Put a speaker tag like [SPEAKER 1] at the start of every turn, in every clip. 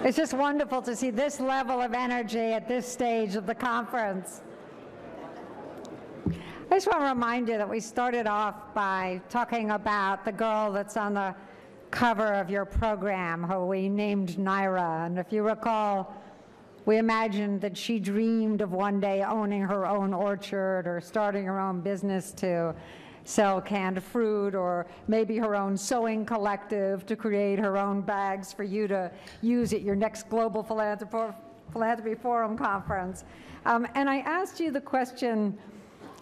[SPEAKER 1] It's just wonderful to see this level of energy at this stage of the conference. I just want to remind you that we started off by talking about the girl that's on the cover of your program, who we named Naira. And if you recall, we imagined that she dreamed of one day owning her own orchard or starting her own business to sell canned fruit, or maybe her own sewing collective to create her own bags for you to use at your next Global Philanthropy Forum conference. And I asked you the question,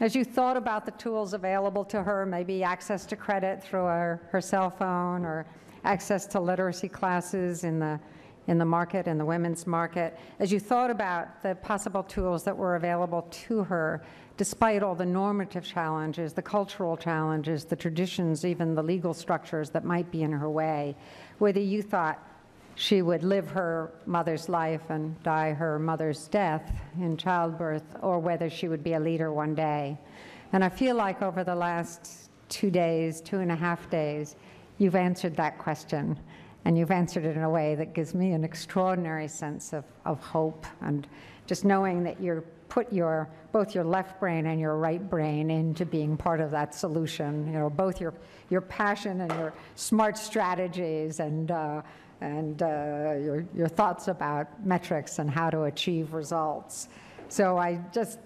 [SPEAKER 1] as you thought about the tools available to her, maybe access to credit through her cell phone, or access to literacy classes in the market, in the women's market, as you thought about the possible tools that were available to her, despite all the normative challenges, the cultural challenges, the traditions, even the legal structures that might be in her way, whether you thought she would live her mother's life and die her mother's death in childbirth, or whether she would be a leader one day. And I feel like over the last 2 days, 2.5 days, you've answered that question. And you've answered it in a way that gives me an extraordinary sense of hope, and just knowing that you're put both your left brain and your right brain into being part of that solution. You know, both your passion and your smart strategies, and your thoughts about metrics and how to achieve results. So I just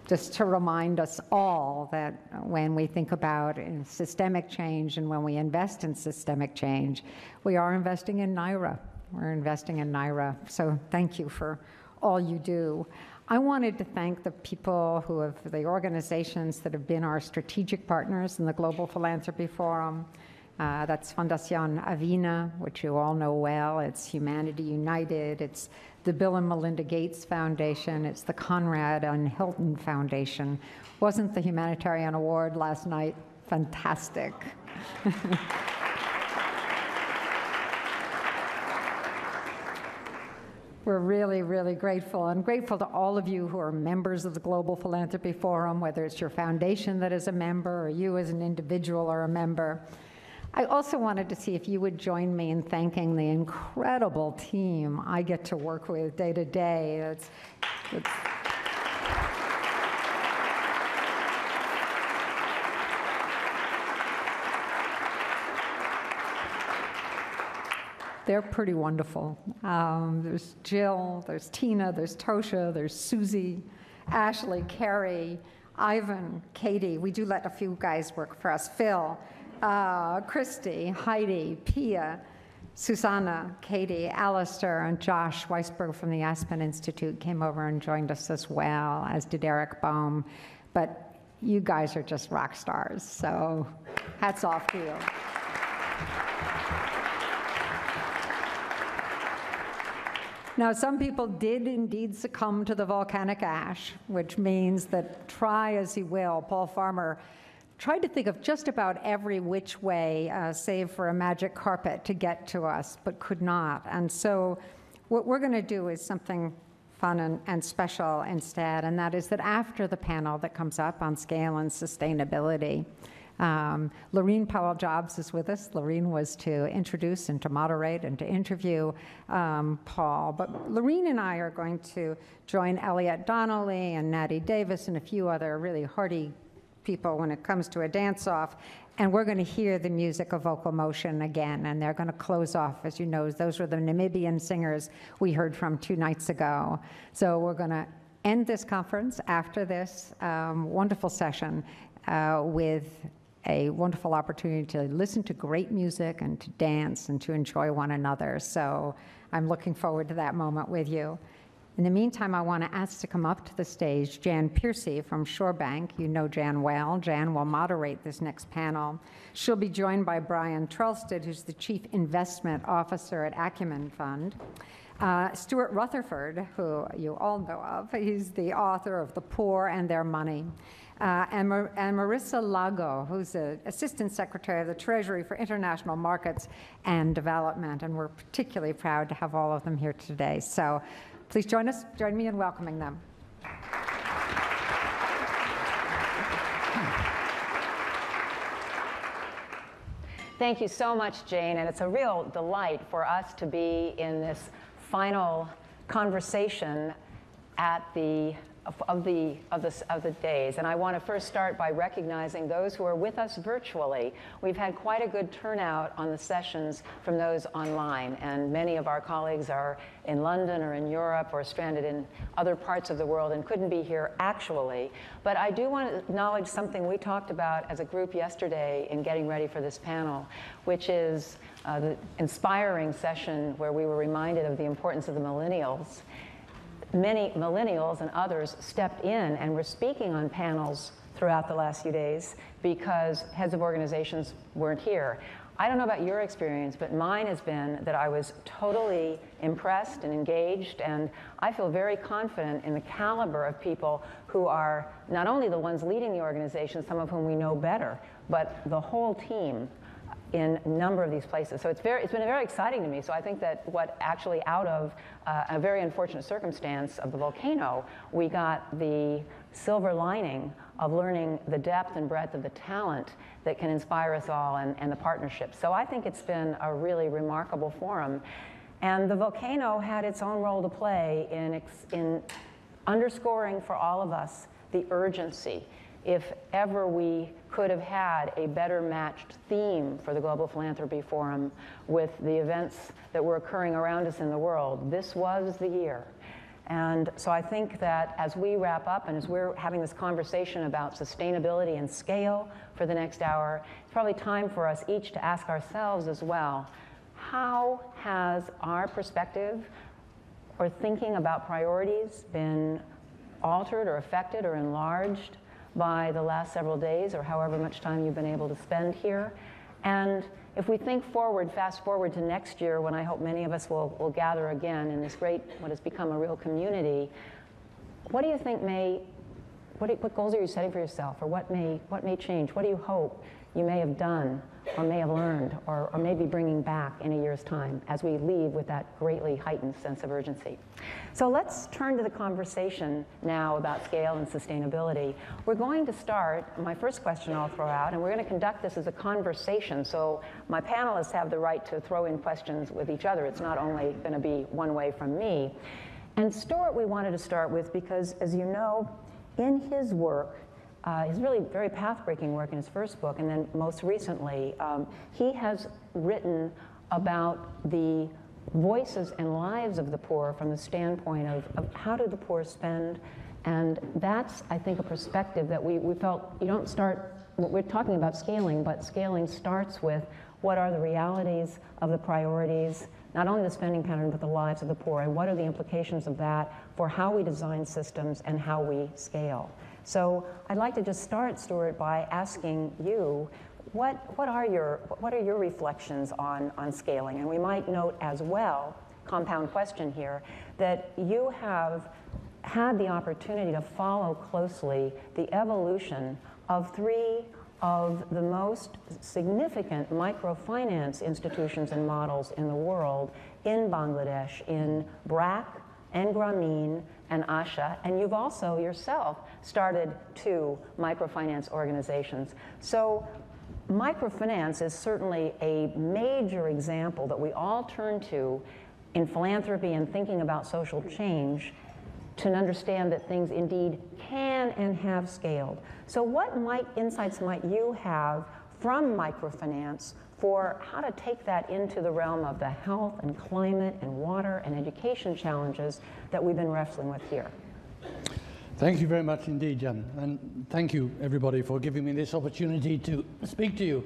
[SPEAKER 1] to remind us all that when we think about systemic change and when we invest in systemic change, we are investing in Naira. We're investing in Naira. So thank you for all you do. I wanted to thank the people the organizations that have been our strategic partners in the Global Philanthropy Forum. That's Fundación Avina, which you all know well. It's Humanity United. It's the Bill and Melinda Gates Foundation. It's the Conrad and Hilton Foundation. Wasn't the Humanitarian Award last night fantastic? We're really, really grateful, and grateful to all of you who are members of the Global Philanthropy Forum, whether it's your foundation that is a member or you as an individual are a member. I also wanted to see if you would join me in thanking the incredible team I get to work with day to day. They're pretty wonderful. There's Jill, there's Tina, there's Tosha, there's Susie, Ashley, Carrie, Ivan, Katie. We do let a few guys work for us. Phil, Christy, Heidi, Pia, Susanna, Katie, Alistair, and Josh Weisberg from the Aspen Institute came over and joined us as well, as did Eric Boehm. But you guys are just rock stars, so hats off to you. Now, some people did indeed succumb to the volcanic ash, which means that, try as he will, Paul Farmer tried to think of just about every which way, save for a magic carpet, to get to us, but could not. And so what we're going to do is something fun and special instead, and that is that after the panel that comes up on scale and sustainability, Lorene Powell-Jobs is with us. Lorene was to introduce and to moderate and to interview Paul. But Lorene and I are going to join Elliot Donnelly and Natty Davis and a few other really hardy people when it comes to a dance-off. And we're going to hear the music of Vocal Motion again. And they're going to close off, as you know, those were the Namibian singers we heard from 2 nights ago. So we're going to end this conference after this wonderful session with a wonderful opportunity to listen to great music and to dance and to enjoy one another. So I'm looking forward to that moment with you. In the meantime, I want to ask to come up to the stage Jan Piercy from ShoreBank. You know Jan well. Jan will moderate this next panel. She'll be joined by Brian Trelstad, who's the Chief Investment Officer at Acumen Fund. Stuart Rutherford, who you all know of. He's the author of The Poor and Their Money. And Marisa Lago, who's the Assistant Secretary of the Treasury for International Markets and Development. And we're particularly proud to have all of them here today. So please join me in welcoming them.
[SPEAKER 2] Thank you so much, Jane, and it's a real delight for us to be in this final conversation of the days. And I want to first start by recognizing those who are with us virtually. We've had quite a good turnout on the sessions from those online, and many of our colleagues are in London or in Europe or stranded in other parts of the world and couldn't be here actually. But I do want to acknowledge something we talked about as a group yesterday in getting ready for this panel, which is the inspiring session where we were reminded of the importance of the millennials. Many millennials and others stepped in and were speaking on panels throughout the last few days because heads of organizations weren't here. I don't know about your experience, but mine has been that I was totally impressed and engaged, and I feel very confident in the caliber of people who are not only the ones leading the organization, some of whom we know better, but the whole team in a number of these places. So it's been very exciting to me. So I think that what actually out of a very unfortunate circumstance of the volcano, we got the silver lining of learning the depth and breadth of the talent that can inspire us all and the partnership. So I think it's been a really remarkable forum. And the volcano had its own role to play in underscoring for all of us the urgency. If ever we could have had a better matched theme for the Global Philanthropy Forum with the events that were occurring around us in the world, this was the year. And so I think that as we wrap up and as we're having this conversation about sustainability and scale for the next hour, it's probably time for us each to ask ourselves as well, how has our perspective or thinking about priorities been altered or affected or enlarged by the last several days or however much time you've been able to spend here? And if we think forward, fast forward to next year, when I hope many of us will gather again in this great, what has become a real community, what do you think what goals are you setting for yourself, or what may change? What do you hope you may have done or may have learned or may be bringing back in a year's time as we leave with that greatly heightened sense of urgency? So let's turn to the conversation now about scale and sustainability. We're going to start, my first question I'll throw out, and we're going to conduct this as a conversation, so my panelists have the right to throw in questions with each other. It's not only going to be one way from me. And Stuart we wanted to start with because, as you know, in his work, his really very path-breaking work in his first book, and then most recently, he has written about the voices and lives of the poor from the standpoint of how do the poor spend, and that's, I think, a perspective that we felt you don't start, we're talking about scaling, but scaling starts with what are the realities of the priorities, not only the spending pattern, but the lives of the poor, and what are the implications of that for how we design systems and how we scale. So I'd like to just start, Stuart, by asking you, what are your reflections on scaling? And we might note as well, compound question here, that you have had the opportunity to follow closely the evolution of three of the most significant microfinance institutions and models in the world in Bangladesh, in BRAC and Grameen and Asha, and you've also yourself started 2 microfinance organizations. So microfinance is certainly a major example that we all turn to in philanthropy and thinking about social change to understand that things indeed can and have scaled. So what insights might you have from microfinance for how to take that into the realm of the health and climate and water and education challenges that we've been wrestling with here?
[SPEAKER 3] Thank you very much indeed, Jan. And thank you, everybody, for giving me this opportunity to speak to you.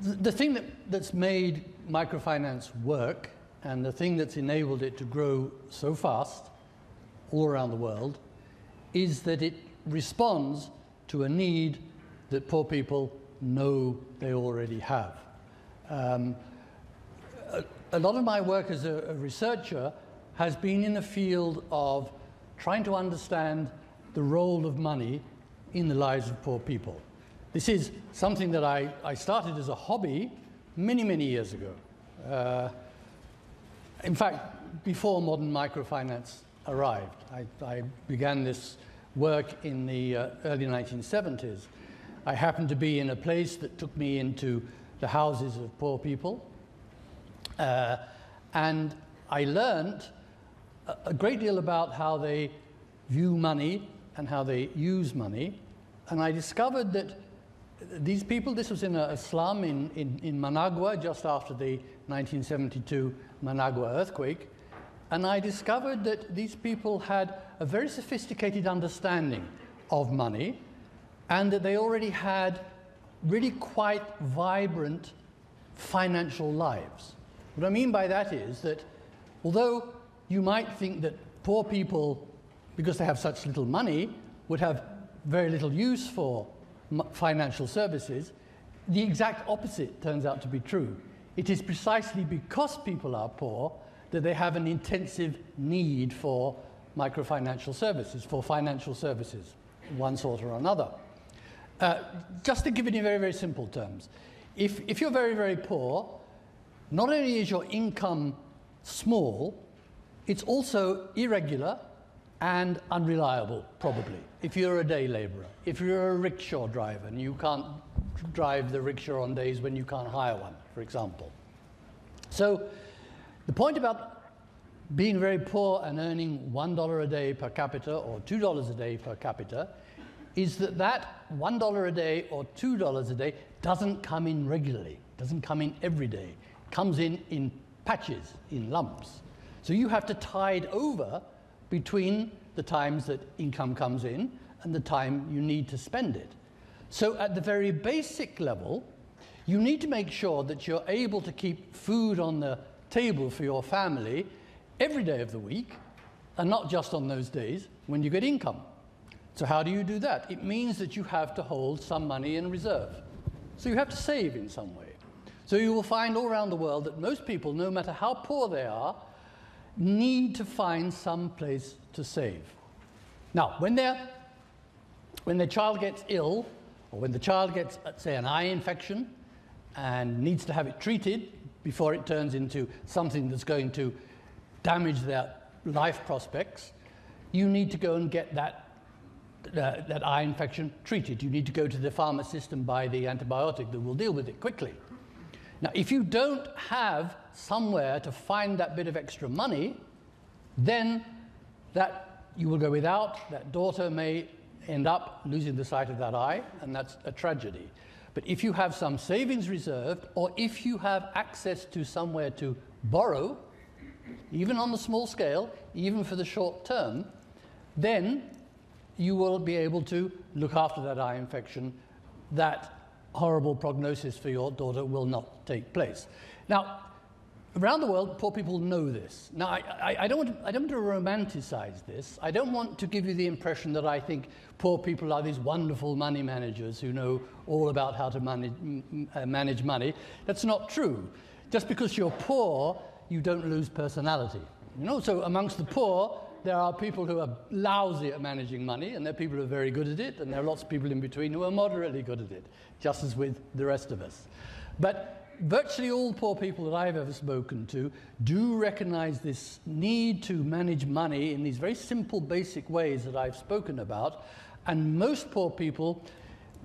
[SPEAKER 3] The thing that's made microfinance work and the thing that's enabled it to grow so fast all around the world is that it responds to a need that poor people know they already have. A lot of my work as a researcher has been in the field of trying to understand the role of money in the lives of poor people. This is something that I started as a hobby many, many years ago. In fact, before modern microfinance arrived. I began this work in the early 1970s. I happened to be in a place that took me into the houses of poor people, And I learned a great deal about how they view money and how they use money. And I discovered that these people, this was in a slum in Managua just after the 1972 Managua earthquake. And I discovered that these people had a very sophisticated understanding of money, and that they already had really quite vibrant financial lives. What I mean by that is that although you might think that poor people, because they have such little money, would have very little use for financial services, the exact opposite turns out to be true. It is precisely because people are poor that they have an intensive need for microfinancial services, for financial services, one sort or another. Just to give it in very, very simple terms, if you're very, very poor, not only is your income small, it's also irregular and unreliable, probably. If you're a day laborer, if you're a rickshaw driver and you can't drive the rickshaw on days when you can't hire one, for example. So the point about being very poor and earning $1 a day per capita or $2 a day per capita is that that $1 a day or $2 a day doesn't come in regularly, doesn't come in every day. It comes in patches, in lumps. So you have to tide over between the times that income comes in and the time you need to spend it. So at the very basic level, you need to make sure that you're able to keep food on the table for your family every day of the week, and not just on those days when you get income. So how do you do that? It means that you have to hold some money in reserve. So you have to save in some way. So you will find all around the world that most people, no matter how poor they are, need to find some place to save. Now, when their child gets ill, or when the child gets, say, an eye infection and needs to have it treated before it turns into something that's going to damage their life prospects, you need to go and get that eye infection treated. You need to go to the pharmacist and buy the antibiotic that will deal with it quickly. Now, if you don't have somewhere to find that bit of extra money, then that you will go without. That daughter may end up losing the sight of that eye, and that's a tragedy. But if you have some savings reserved, or if you have access to somewhere to borrow, even on the small scale, even for the short term, then you will be able to look after that eye infection. That horrible prognosis for your daughter will not take place. Now, around the world, poor people know this. Now, I don't want to romanticize this. I don't want to give you the impression that I think poor people are these wonderful money managers who know all about how to manage money. That's not true. Just because you're poor, you don't lose personality. You know, so amongst the poor, there are people who are lousy at managing money, and there are people who are very good at it, and there are lots of people in between who are moderately good at it, just as with the rest of us. But virtually all poor people that I've ever spoken to do recognize this need to manage money in these very simple, basic ways that I've spoken about, and most poor people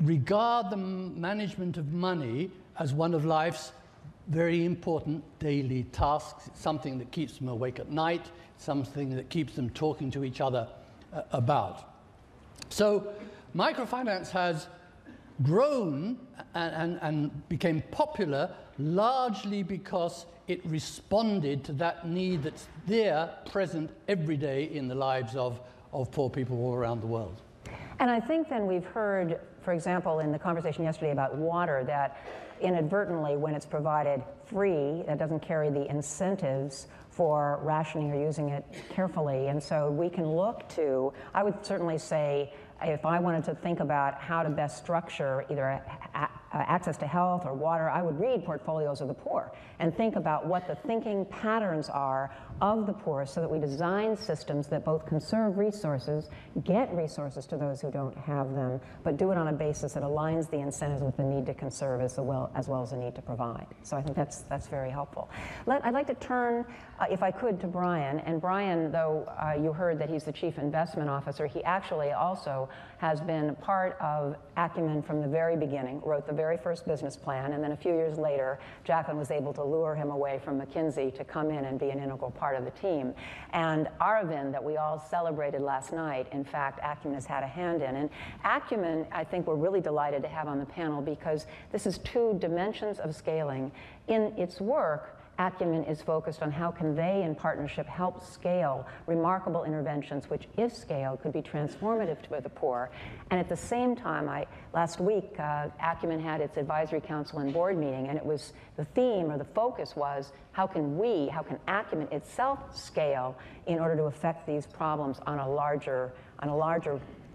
[SPEAKER 3] regard the management of money as one of life's very important daily tasks. It's something that keeps them awake at night, something that keeps them talking to each other about. So microfinance has grown and became popular largely because it responded to that need that's there, present every day in the lives of poor people all around the world.
[SPEAKER 2] And I think then we've heard, for example, in the conversation yesterday about water, that inadvertently, when it's provided free, that doesn't carry the incentives for rationing or using it carefully. And so we can look to, I would certainly say, if I wanted to think about how to best structure either access to health or water, I would read Portfolios of the Poor and think about what the thinking patterns are of the poor so that we design systems that both conserve resources, get resources to those who don't have them, but do it on a basis that aligns the incentives with the need to conserve as well as the need to provide. So I think that's very helpful. I'd like to turn, if I could, to Brian. And Brian, though you heard that he's the Chief Investment Officer, he actually also has been part of Acumen from the very beginning, wrote the very first business plan, and then a few years later, Jacqueline was able to lure him away from McKinsey to come in and be an integral part of the team. And Aravind, that we all celebrated last night, in fact, Acumen has had a hand in. And Acumen, I think we're really delighted to have on the panel because this is two dimensions of scaling. In its work, Acumen is focused on how can they, in partnership, help scale remarkable interventions, which, if scaled, could be transformative to the poor. And at the same time, last week, Acumen had its advisory council and board meeting, and it was the theme or the focus was how can Acumen itself scale in order to affect these problems on a larger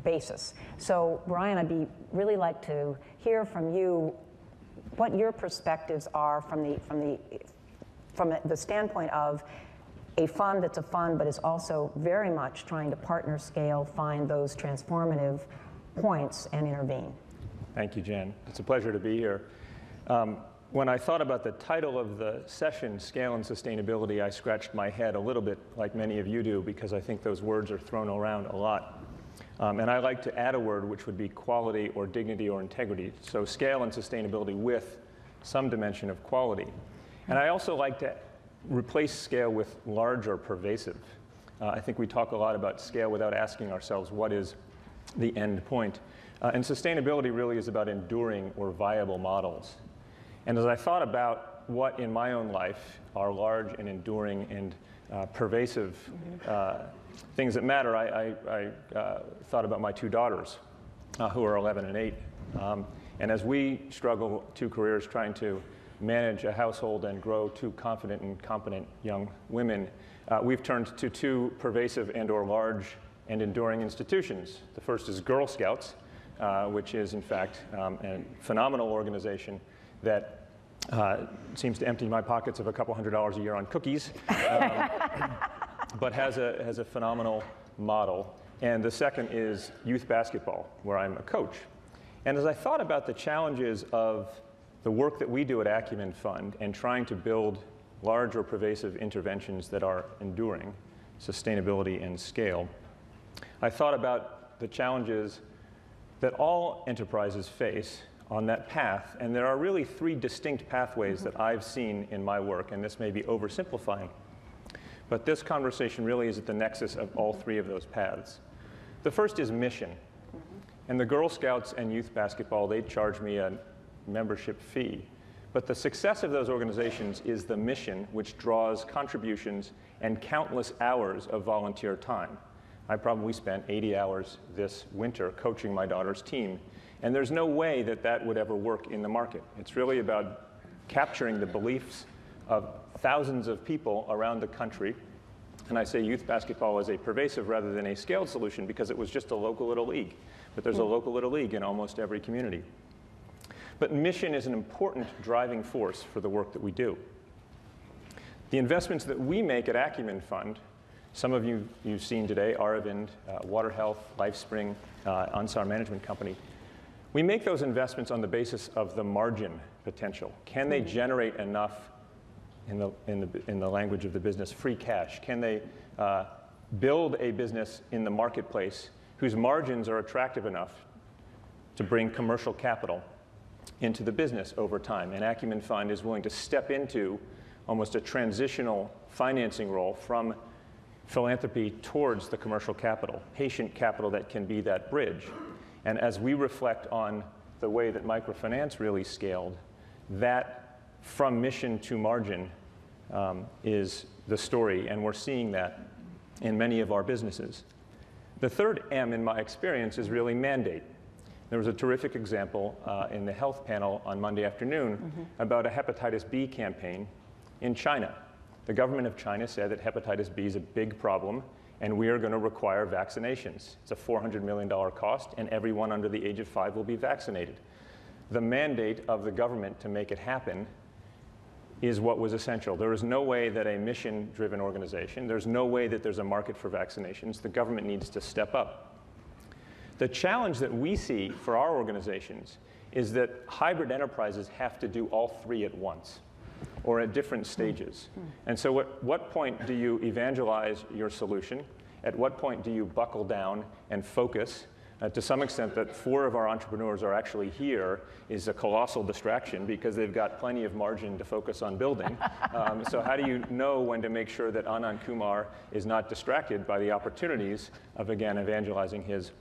[SPEAKER 2] basis. So, Brian, I'd really like to hear from you what your perspectives are from the standpoint of a fund that's a fund, but is also very much trying to partner, scale, find those transformative points, and intervene.
[SPEAKER 4] Thank you, Jen. It's a pleasure to be here. When I thought about the title of the session, Scale and Sustainability, I scratched my head a little bit like many of you do, because I think those words are thrown around a lot. And I like to add a word which would be quality or dignity or integrity. So scale and sustainability with some dimension of quality. And I also like to replace scale with large or pervasive. I think we talk a lot about scale without asking ourselves what is the end point. And sustainability really is about enduring or viable models. And as I thought about what in my own life are large and enduring and pervasive things that matter, I thought about my two daughters who are 11 and 8. And as we struggle 2 careers trying to manage a household and grow 2 confident and competent young women, we've turned to 2 pervasive and or large and enduring institutions. The first is Girl Scouts, which is in fact a phenomenal organization that seems to empty my pockets of a couple $100s a year on cookies, but has a phenomenal model. And the second is youth basketball, where I'm a coach. And as I thought about the challenges of the work that we do at Acumen Fund and trying to build large or pervasive interventions that are enduring, sustainability and scale, I thought about the challenges that all enterprises face on that path. And there are really 3 distinct pathways that I've seen in my work, and this may be oversimplifying. But this conversation really is at the nexus of all 3 of those paths. The first is mission. And the Girl Scouts and youth basketball, they charge me a membership fee. But the success of those organizations is the mission, which draws contributions and countless hours of volunteer time. I probably spent 80 hours this winter coaching my daughter's team. And there's no way that that would ever work in the market. It's really about capturing the beliefs of thousands of people around the country. And I say youth basketball is a pervasive rather than a scaled solution because it was just a local little league. But there's a local little league in almost every community. But mission is an important driving force for the work that we do. The investments that we make at Acumen Fund, some of you've seen today, Aravind, Water Health, LifeSpring, Ansar Management Company, we make those investments on the basis of the margin potential. Can they generate enough, in the language of the business, free cash? Can they build a business in the marketplace whose margins are attractive enough to bring commercial capital into the business over time? And Acumen Fund is willing to step into almost a transitional financing role from philanthropy towards the commercial capital, patient capital that can be that bridge. And as we reflect on the way that microfinance really scaled, that from mission to margin is the story, and we're seeing that in many of our businesses. The third M in my experience is really mandate. There was a terrific example in the health panel on Monday afternoon about a hepatitis B campaign in China. The government of China said that hepatitis B is a big problem, and we are going to require vaccinations. It's a $400 million cost, and everyone under the age of 5 will be vaccinated. The mandate of the government to make it happen is what was essential. There is no way that a mission-driven organization, there's no way that there's a market for vaccinations. The government needs to step up. The challenge that we see for our organizations is that hybrid enterprises have to do all 3 at once or at different stages. And so at what point do you evangelize your solution? At what point do you buckle down and focus To some extent, that 4 of our entrepreneurs are actually here is a colossal distraction because they've got plenty of margin to focus on building. So how do you know when to make sure that Anand Kumar is not distracted by the opportunities of, again, evangelizing his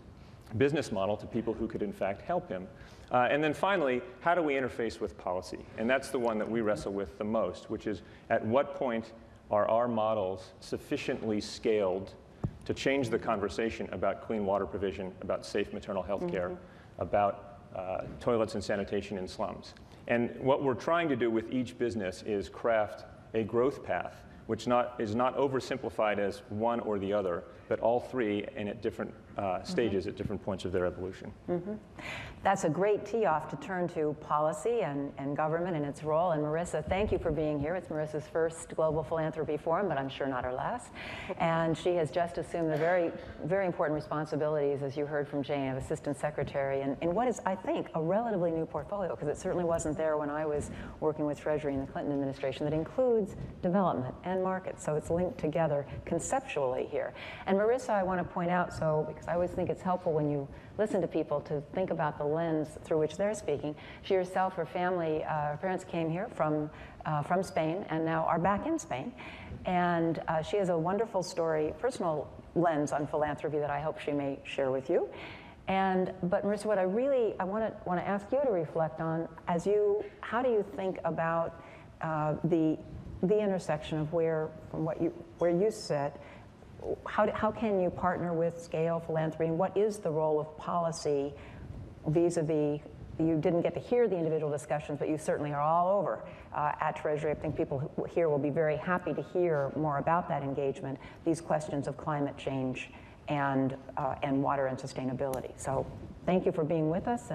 [SPEAKER 4] business model to people who could, in fact, help him? And then finally, how do we interface with policy? And that's the one that we wrestle with the most, which is at what point are our models sufficiently scaled to change the conversation about clean water provision, about safe maternal health care, about toilets and sanitation in slums. And what we're trying to do with each business is craft a growth path, which is not oversimplified as one or the other, but all 3 and at different stages at different points of their evolution.
[SPEAKER 2] That's a great tee-off to turn to policy and government and its role. And Marisa, thank you for being here. It's Marisa's first Global Philanthropy Forum, but I'm sure not her last. And she has just assumed the very, very important responsibilities, as you heard from Jane, of Assistant Secretary, in what is, I think, a relatively new portfolio, because it certainly wasn't there when I was working with Treasury in the Clinton administration, that includes development and markets. So it's linked together conceptually here. And Marisa, I want to point out, because I always think it's helpful when you listen to people to think about the lens through which they're speaking. She herself, her family, her parents came here from Spain and now are back in Spain. And she has a wonderful story, personal lens on philanthropy that I hope she may share with you. But Marisa, what I want to ask you to reflect on, how do you think about the intersection of where you sit? How can you partner with scale philanthropy, and what is the role of policy vis-a-vis, you didn't get to hear the individual discussions, but you certainly are all over at Treasury. I think people here will be very happy to hear more about that engagement, these questions of climate change and water and sustainability. So thank you for being with us.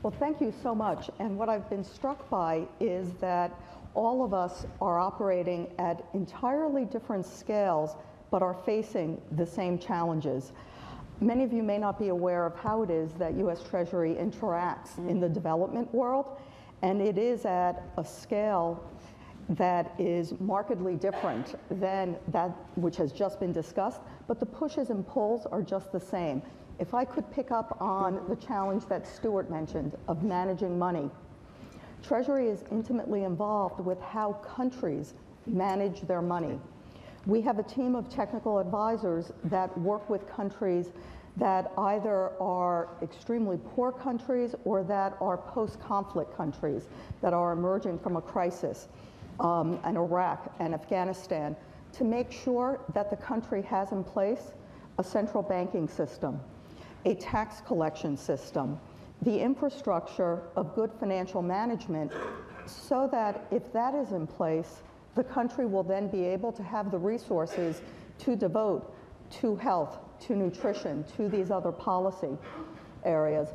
[SPEAKER 5] Well, thank you so much. And what I've been struck by is that all of us are operating at entirely different scales, but are facing the same challenges. Many of you may not be aware of how it is that U.S. Treasury interacts in the development world, and it is at a scale that is markedly different than that which has just been discussed, but the pushes and pulls are just the same. If I could pick up on the challenge that Stuart mentioned of managing money, Treasury is intimately involved with how countries manage their money. We have a team of technical advisors that work with countries that either are extremely poor countries or that are post-conflict countries that are emerging from a crisis, and Iraq and Afghanistan, to make sure that the country has in place a central banking system, a tax collection system, the infrastructure of good financial management, so that if that is in place, the country will then be able to have the resources to devote to health, to nutrition, to these other policy areas.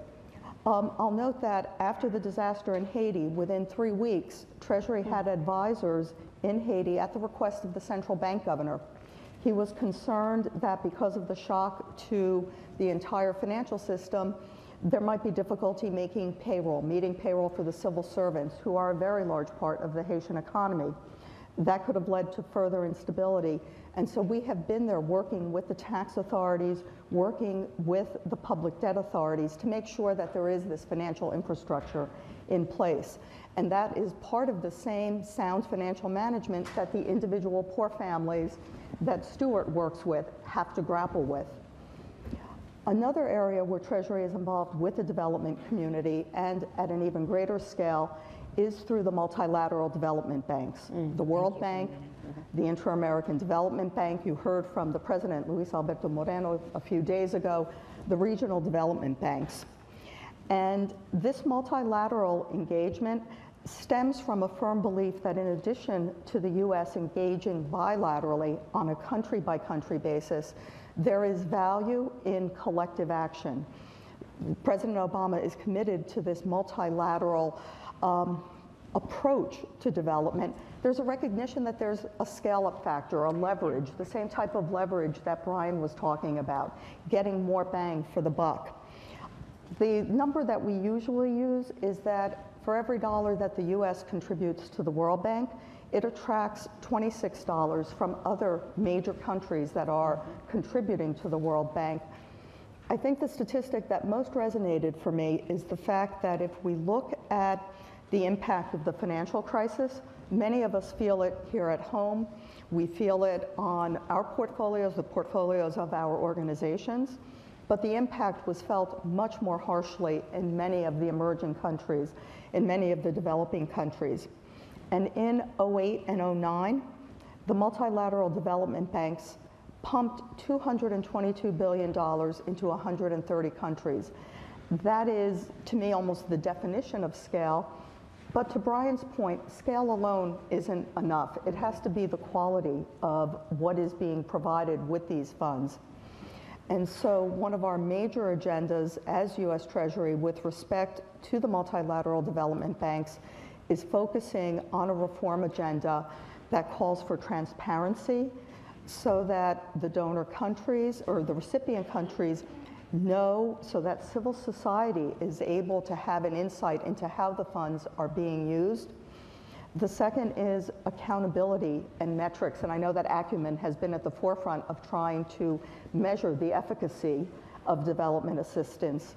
[SPEAKER 5] I'll note that after the disaster in Haiti, within 3 weeks, Treasury had advisors in Haiti at the request of the central bank governor. He was concerned that because of the shock to the entire financial system, there might be difficulty meeting payroll for the civil servants, who are a very large part of the Haitian economy. That could have led to further instability. And so we have been there working with the tax authorities, working with the public debt authorities to make sure that there is this financial infrastructure in place. And that is part of the same sound financial management that the individual poor families that Stuart works with have to grapple with. Another area where Treasury is involved with the development community, and at an even greater scale, is through the multilateral development banks. The World Bank, the Inter-American Development Bank, you heard from the president, Luis Alberto Moreno, a few days ago, the regional development banks. And this multilateral engagement stems from a firm belief that in addition to the U.S. engaging bilaterally on a country-by-country basis, there is value in collective action. President Obama is committed to this multilateral approach to development. There's a recognition that there's a scale-up factor, a leverage, the same type of leverage that Brian was talking about, getting more bang for the buck. The number that we usually use is that for every dollar that the U.S. contributes to the World Bank, it attracts $26 from other major countries that are contributing to the World Bank. I think the statistic that most resonated for me is the fact that if we look at the impact of the financial crisis, many of us feel it here at home. We feel it on our portfolios, the portfolios of our organizations, but the impact was felt much more harshly in many of the emerging countries, in many of the developing countries. And in 08 and 09, the multilateral development banks pumped $222 billion into 130 countries. That is, to me, almost the definition of scale. But to Brian's point, scale alone isn't enough. It has to be the quality of what is being provided with these funds. And so one of our major agendas as U.S. Treasury with respect to the multilateral development banks is focusing on a reform agenda that calls for transparency so that the donor countries or the recipient countries know, so that civil society is able to have an insight into how the funds are being used. The second is accountability and metrics, and I know that Acumen has been at the forefront of trying to measure the efficacy of development assistance.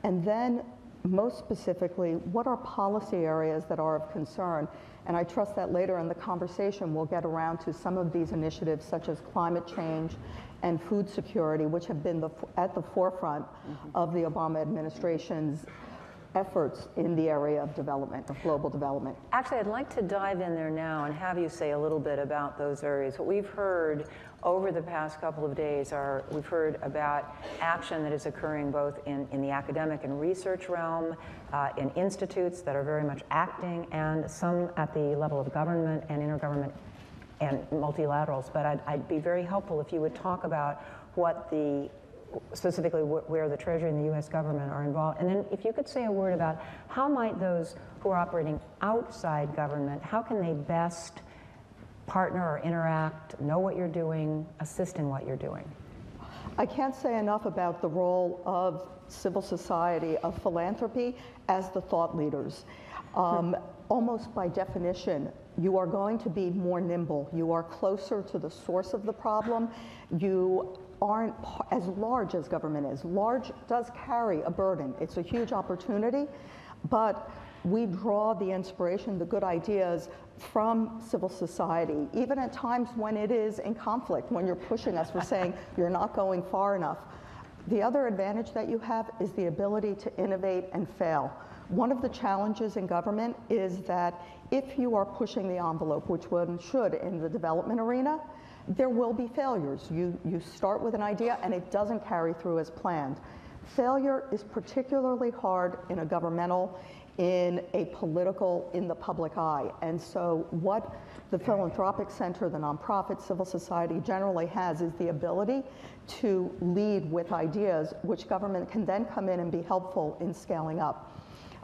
[SPEAKER 5] And then, most specifically, what are policy areas that are of concern? And I trust that later in the conversation we'll get around to some of these initiatives such as climate change and food security, which have been at the forefront of the Obama administration's efforts in the area of development, of global development.
[SPEAKER 2] Actually, I'd like to dive in there now and have you say a little bit about those areas. What we've heard over the past couple of days we've heard about action that is occurring both in the academic and research realm, in institutes that are very much acting, and some at the level of government and intergovernment and multilaterals. But I'd be very helpful if you would talk about what specifically where the Treasury and the U.S. government are involved. And then if you could say a word about how might those who are operating outside government, how can they best partner or interact, know what you're doing, assist in what you're doing?
[SPEAKER 5] I can't say enough about the role of civil society, of philanthropy, as the thought leaders. Almost by definition, you are going to be more nimble. You are closer to the source of the problem. You aren't as large as government is. Large does carry a burden. It's a huge opportunity, but we draw the inspiration, the good ideas from civil society, even at times when it is in conflict, when you're pushing us for saying you're not going far enough. The other advantage that you have is the ability to innovate and fail. One of the challenges in government is that if you are pushing the envelope, which one should in the development arena, there will be failures. You start with an idea and it doesn't carry through as planned. Failure is particularly hard in a governmental, in a political, in the public eye. And so what the Philanthropic Center, the nonprofit, civil society generally has is the ability to lead with ideas which government can then come in and be helpful in scaling up.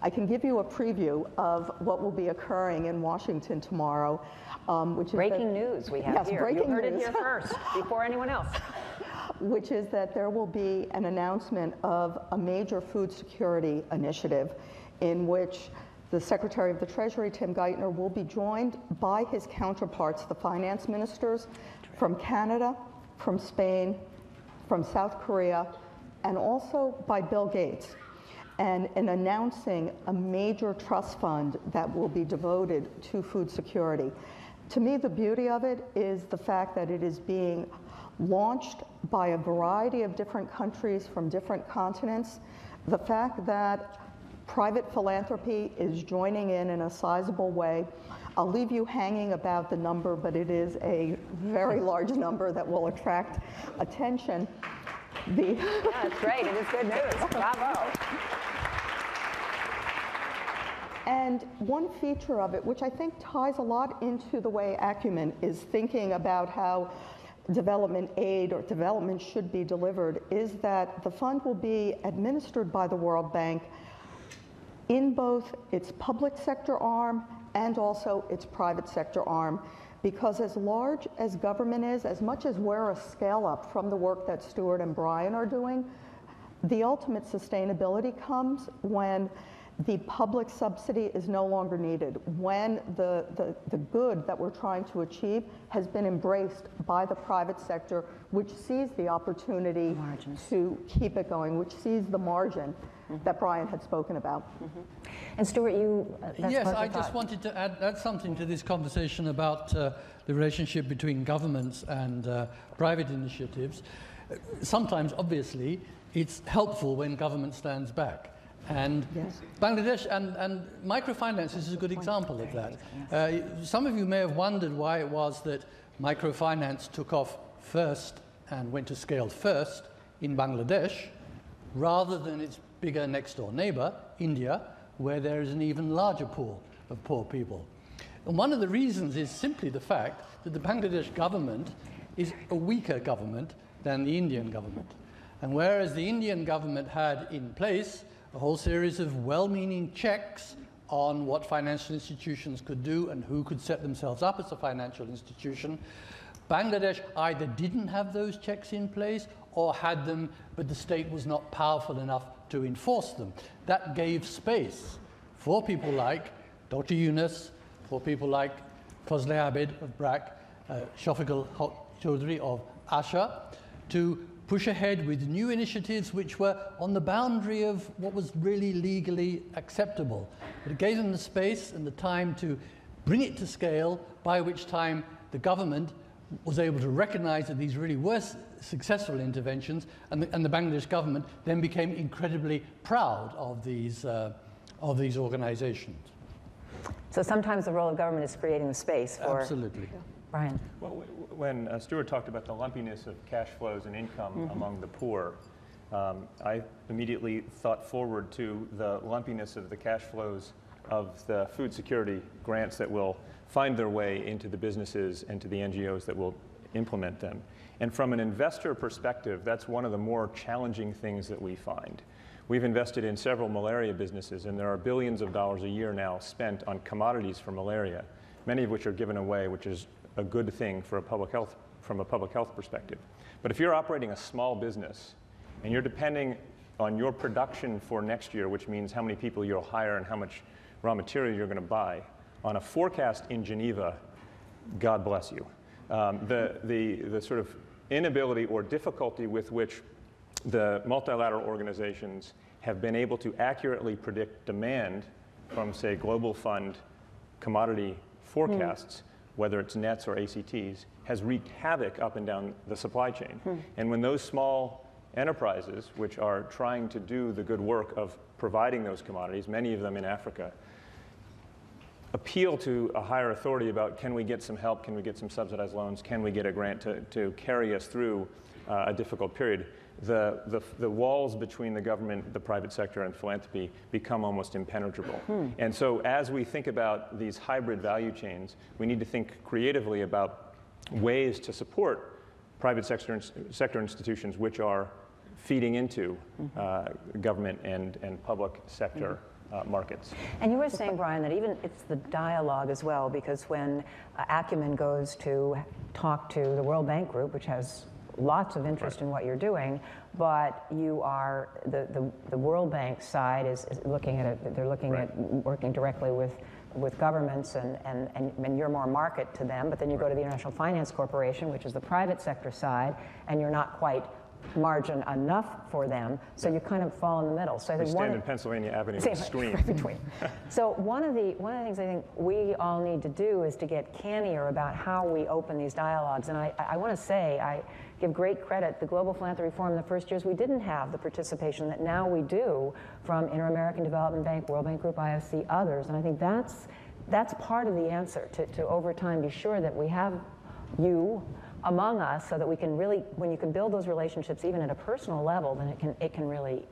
[SPEAKER 5] I can give you a preview of what will be occurring in Washington tomorrow, which is
[SPEAKER 2] breaking news we have
[SPEAKER 5] yes,
[SPEAKER 2] here.
[SPEAKER 5] Breaking
[SPEAKER 2] you heard
[SPEAKER 5] news.
[SPEAKER 2] it here first, before anyone else.
[SPEAKER 5] Which is that there will be an announcement of a major food security initiative in which the Secretary of the Treasury, Tim Geithner, will be joined by his counterparts, the finance ministers from Canada, from Spain, from South Korea, and also by Bill Gates, and in announcing a major trust fund that will be devoted to food security. To me, the beauty of it is the fact that it is being launched by a variety of different countries from different continents. The fact that private philanthropy is joining in a sizable way. I'll leave you hanging about the number, but it is a very large number that will attract attention.
[SPEAKER 2] Yeah, it's great. It is good news. Bravo.
[SPEAKER 5] And one feature of it, which I think ties a lot into the way Acumen is thinking about how development aid or development should be delivered, is that the fund will be administered by the World Bank in both its public sector arm and also its private sector arm. Because as large as government is, as much as we're a scale up from the work that Stuart and Brian are doing, the ultimate sustainability comes when the public subsidy is no longer needed. When the good that we're trying to achieve has been embraced by the private sector, which sees the opportunity to keep it going, which sees the margin that Brian had spoken about.
[SPEAKER 2] And Stuart,
[SPEAKER 3] yes, I just wanted to add something to this conversation about the relationship between governments and private initiatives. Sometimes, obviously, it's helpful when government stands back. And Bangladesh and microfinance is a good example of that. Some of you may have wondered why it was that microfinance took off first and went to scale first in Bangladesh, rather than its bigger next-door neighbor, India, where there is an even larger pool of poor people. And one of the reasons is simply the fact that the Bangladesh government is a weaker government than the Indian government. And whereas the Indian government had in place a whole series of well-meaning checks on what financial institutions could do and who could set themselves up as a financial institution, Bangladesh either didn't have those checks in place or had them, but the state was not powerful enough to enforce them. That gave space for people like Dr. Yunus, for people like Fazle Abid of BRAC, Shafiqul Chaudhry of ASHA, to push ahead with new initiatives which were on the boundary of what was really legally acceptable. But it gave them the space and the time to bring it to scale, by which time the government was able to recognize that these really were successful interventions, and the Bangladesh government then became incredibly proud of these organizations.
[SPEAKER 2] So sometimes the role of government is creating the space for...
[SPEAKER 3] Absolutely.
[SPEAKER 2] Brian.
[SPEAKER 4] Well, when Stuart talked about the lumpiness of cash flows and income among the poor, I immediately thought forward to the lumpiness of the cash flows of the food security grants that will find their way into the businesses and to the NGOs that will implement them. And from an investor perspective, that's one of the more challenging things that we find. We've invested in several malaria businesses, and there are billions of dollars a year now spent on commodities for malaria, many of which are given away, which is a good thing for from a public health perspective. But if you're operating a small business and you're depending on your production for next year, which means how many people you'll hire and how much raw material you're going to buy, on a forecast in Geneva, God bless you. The sort of inability or difficulty with which the multilateral organizations have been able to accurately predict demand from, say, Global Fund commodity forecasts, whether it's nets or ACTs, has wreaked havoc up and down the supply chain. And when those small enterprises, which are trying to do the good work of providing those commodities, many of them in Africa, appeal to a higher authority about, can we get some help, can we get some subsidized loans, can we get a grant to carry us through a difficult period, the walls between the government, the private sector, and philanthropy become almost impenetrable. And so as we think about these hybrid value chains, we need to think creatively about ways to support private sector institutions which are feeding into government and public sector markets.
[SPEAKER 2] And you were saying, Brian, that even it's the dialogue as well, because when Acumen goes to talk to the World Bank Group, which has lots of interest in what you're doing, but you are, the World Bank side is looking at it, they're looking at working directly with governments, and you're more market to them, but then you go to the International Finance Corporation, which is the private sector side, and you're not quite margin enough for them, so you kind of fall in the middle. So I think
[SPEAKER 4] we stand in Pennsylvania Avenue and scream.
[SPEAKER 2] Right between. So one of the things I think we all need to do is to get cannier about how we open these dialogues. And I want to say, I give great credit, the Global Philanthropy Forum, in the first years we didn't have the participation that now we do from Inter-American Development Bank, World Bank Group, IFC, others. And I think that's part of the answer to over time be sure that we have you among us, so that we can really, when you can build those relationships even at a personal level, then it can really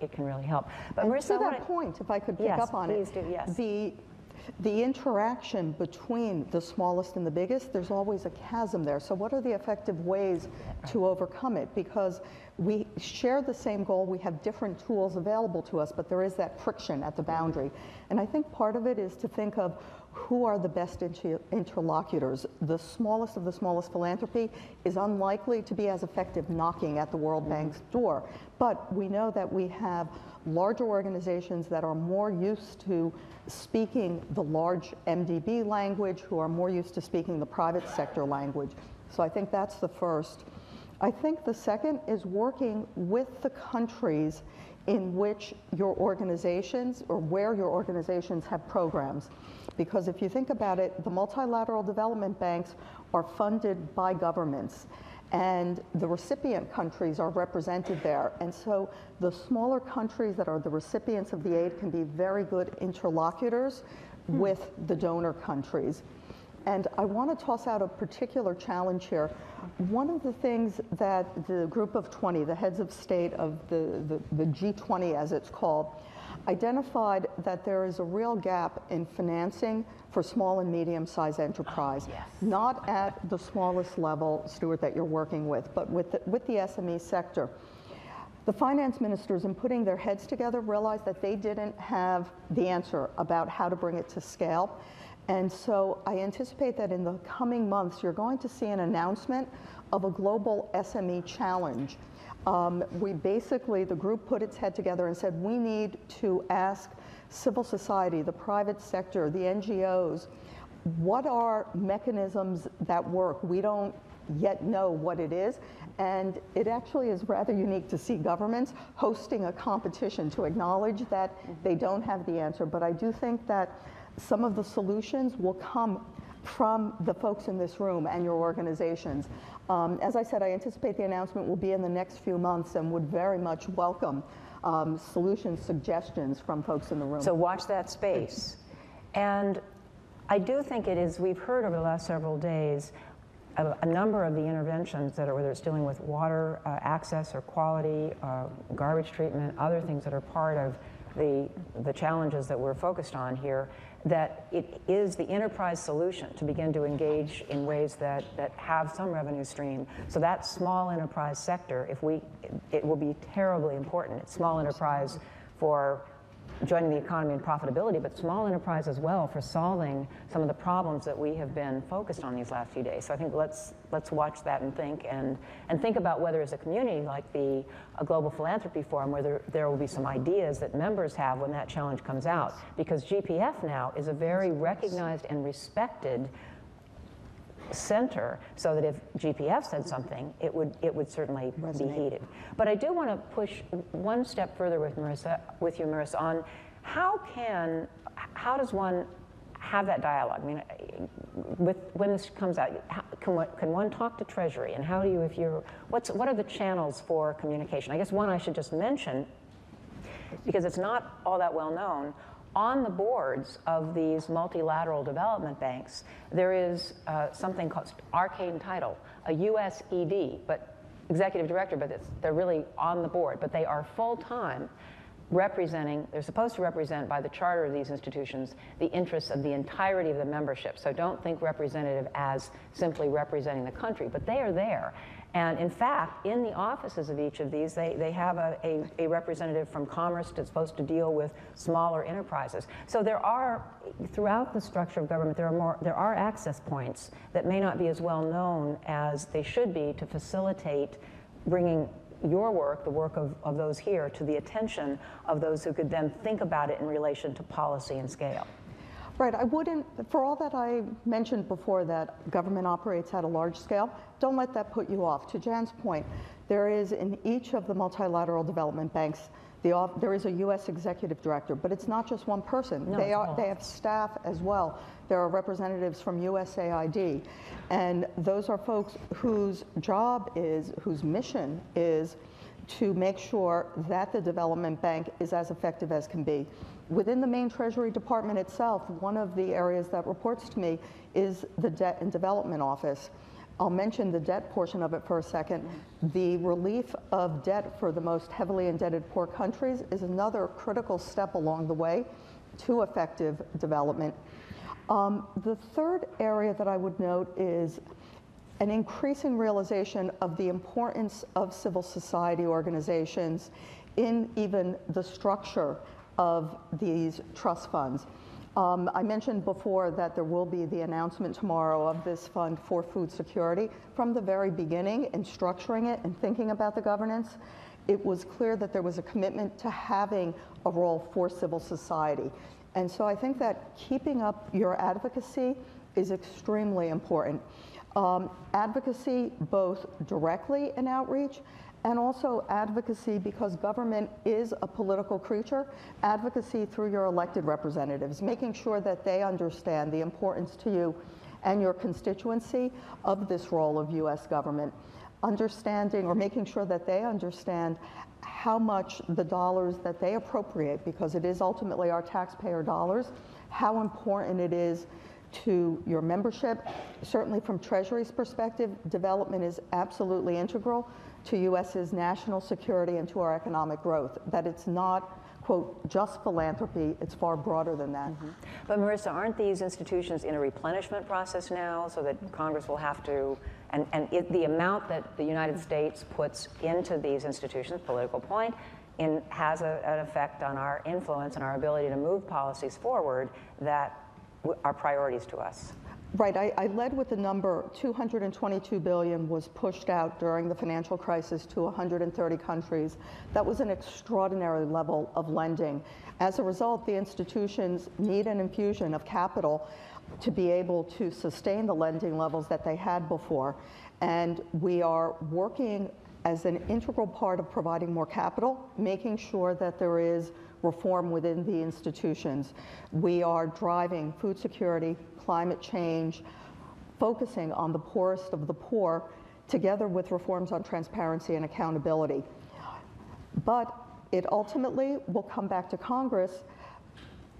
[SPEAKER 2] help. But Marisa,
[SPEAKER 5] to that point, if I could pick up on it, the interaction between the smallest and the biggest, there's always a chasm there. So what are the effective ways to overcome it? Because we share the same goal. We have different tools available to us, but there is that friction at the boundary. And I think part of it is to think of who are the best interlocutors. The smallest of the smallest philanthropy is unlikely to be as effective knocking at the World Bank's door. But we know that we have larger organizations that are more used to speaking the large MDB language, who are more used to speaking the private sector language. So I think that's the first. I think the second is working with the countries in which your organizations, or where your organizations have programs. Because if you think about it, the multilateral development banks are funded by governments, and the recipient countries are represented there. And so the smaller countries that are the recipients of the aid can be very good interlocutors with the donor countries. And I want to toss out a particular challenge here. One of the things that the group of 20, the heads of state of the G20 as it's called, identified that there is a real gap in financing for small and medium-sized enterprise.
[SPEAKER 2] Yes.
[SPEAKER 5] Not at the smallest level, Stuart, that you're working with, but with the SME sector. The finance ministers, in putting their heads together, realized that they didn't have the answer about how to bring it to scale. And so I anticipate that in the coming months, you're going to see an announcement of a global SME challenge. The group put its head together and said, we need to ask civil society, the private sector, the NGOs, what are mechanisms that work? We don't yet know what it is. And it actually is rather unique to see governments hosting a competition to acknowledge that they don't have the answer. But I do think that some of the solutions will come from the folks in this room and your organizations. As I said, I anticipate the announcement will be in the next few months and would very much welcome solutions, suggestions from folks in the room.
[SPEAKER 2] So watch that space. And I do think it is, we've heard over the last several days, a number of the interventions that are, whether it's dealing with water access or quality, garbage treatment, other things that are part of the challenges that we're focused on here, that it is the enterprise solution to begin to engage in ways that have some revenue stream. So that small enterprise sector, it will be terribly important. It's small enterprise for joining the economy and profitability, but small enterprise as well for solving some of the problems that we have been focused on these last few days. So I think let's watch that and think about whether as a community like a Global Philanthropy Forum, whether there will be some ideas that members have when that challenge comes out. Because GPF now is a very recognized and respected center, so that if GPF said something, it would certainly be heeded. But I do want to push one step further with you, Marisa, on how does one have that dialogue? I mean, when this comes out, can one talk to Treasury, and how do you, what are the channels for communication? I guess one I should just mention, because it's not all that well known, on the boards of these multilateral development banks, there is something called arcane title, a US ED, but executive director, but they're really on the board, but they are full-time representing, they're supposed to represent by the charter of these institutions the interests of the entirety of the membership. So don't think representative as simply representing the country, but they are there. And in fact, in the offices of each of these, they have a representative from Commerce that's supposed to deal with smaller enterprises. So there are, throughout the structure of government, there are access points that may not be as well known as they should be to facilitate bringing your work, the work of those here, to the attention of those who could then think about it in relation to policy and scale.
[SPEAKER 5] Right, I wouldn't, for all that I mentioned before that government operates at a large scale, don't let that put you off. To Jan's point, there is in each of the multilateral development banks, there is a US executive director, but it's not just one person.
[SPEAKER 2] No,
[SPEAKER 5] they have staff as well. There are representatives from USAID, and those are folks whose job is, whose mission is to make sure that the development bank is as effective as can be. Within the main Treasury Department itself, one of the areas that reports to me is the Debt and Development Office. I'll mention the debt portion of it for a second. The relief of debt for the most heavily indebted poor countries is another critical step along the way to effective development. The third area that I would note is an increasing realization of the importance of civil society organizations in even the structure of these trust funds. I mentioned before that there will be the announcement tomorrow of this fund for food security. From the very beginning in structuring it and thinking about the governance, it was clear that there was a commitment to having a role for civil society. And so I think that keeping up your advocacy is extremely important. Advocacy both directly in outreach and also advocacy because government is a political creature, advocacy through your elected representatives, making sure that they understand the importance to you and your constituency of this role of U.S. government, understanding or making sure that they understand how much the dollars that they appropriate, because it is ultimately our taxpayer dollars, how important it is to your membership. Certainly from Treasury's perspective, development is absolutely integral to U.S.'s national security and to our economic growth, that it's not, quote, just philanthropy, it's far broader than that.
[SPEAKER 2] Mm-hmm. But Marisa, aren't these institutions in a replenishment process now so that Congress will have to, the amount that the United States puts into these institutions, political point, has an effect on our influence and our ability to move policies forward that are priorities to us?
[SPEAKER 5] Right, I led with the number $222 billion was pushed out during the financial crisis to 130 countries. That was an extraordinary level of lending. As a result, the institutions need an infusion of capital to be able to sustain the lending levels that they had before. And we are working as an integral part of providing more capital, making sure that there is reform within the institutions. We are driving food security, climate change, focusing on the poorest of the poor, together with reforms on transparency and accountability. But it ultimately will come back to Congress,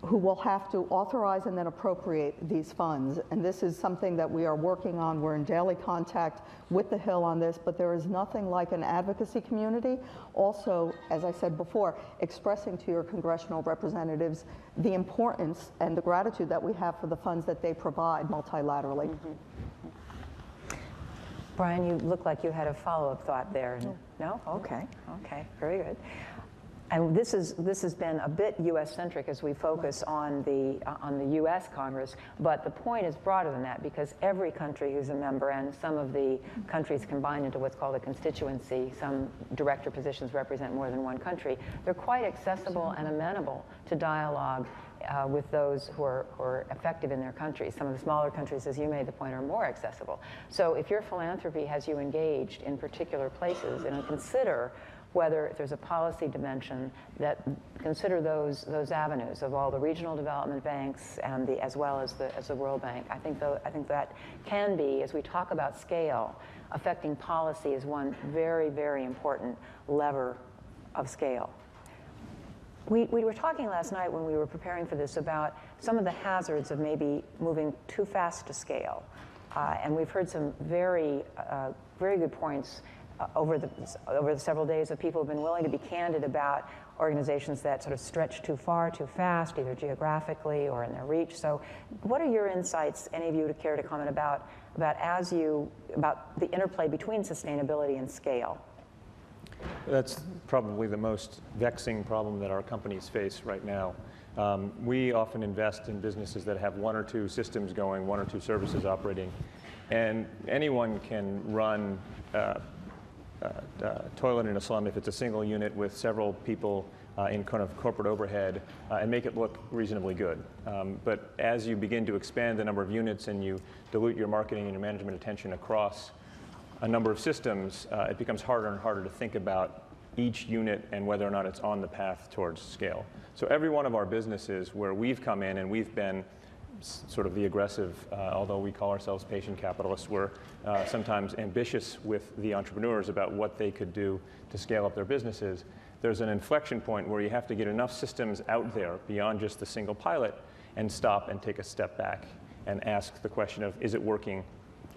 [SPEAKER 5] who will have to authorize and then appropriate these funds. And this is something that we are working on. We're in daily contact with the Hill on this, but there is nothing like an advocacy community. Also, as I said before, expressing to your congressional representatives the importance and the gratitude that we have for the funds that they provide multilaterally.
[SPEAKER 2] Mm-hmm. Brian, you look like you had a follow-up thought there. No? Okay, very good. And this has been a bit U.S.-centric as we focus on the U.S. Congress, but the point is broader than that because every country who's a member, and some of the countries combined into what's called a constituency, some director positions represent more than one country, they're quite accessible and amenable to dialogue with those who are effective in their countries. Some of the smaller countries, as you made the point, are more accessible. So if your philanthropy has you engaged in particular places, consider whether there's a policy dimension that consider those avenues of all the regional development banks and as well as the World Bank. I think that can be, as we talk about scale, affecting policy is one very, very important lever of scale. We were talking last night when we were preparing for this about some of the hazards of maybe moving too fast to scale. And we've heard some very good points over the several days of people who've been willing to be candid about organizations that sort of stretch too far, too fast, either geographically or in their reach. So what are your insights, any of you would care to comment about the interplay between sustainability and scale?
[SPEAKER 4] That's probably the most vexing problem that our companies face right now. We often invest in businesses that have one or two systems going, one or two services operating, and anyone can run toilet in a slum if it's a single unit with several people in kind of corporate overhead and make it look reasonably good. But as you begin to expand the number of units and you dilute your marketing and your management attention across a number of systems, it becomes harder and harder to think about each unit and whether or not it's on the path towards scale. So every one of our businesses where we've come in and we've been sort of the aggressive, although we call ourselves patient capitalists, we're sometimes ambitious with the entrepreneurs about what they could do to scale up their businesses. There's an inflection point where you have to get enough systems out there beyond just the single pilot and stop and take a step back and ask the question of, is it working?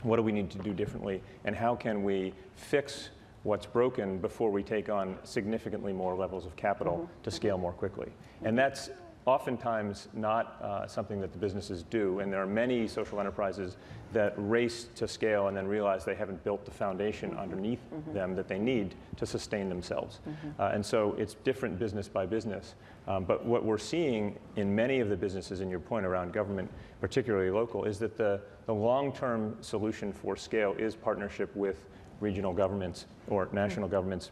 [SPEAKER 4] What do we need to do differently? And how can we fix what's broken before we take on significantly more levels of capital to scale more quickly? And that's oftentimes not something that the businesses do. And there are many social enterprises that race to scale and then realize they haven't built the foundation underneath them that they need to sustain themselves. And so it's different business by business. But what we're seeing in many of the businesses, in your point around government, particularly local, is that the long-term solution for scale is partnership with regional governments or national governments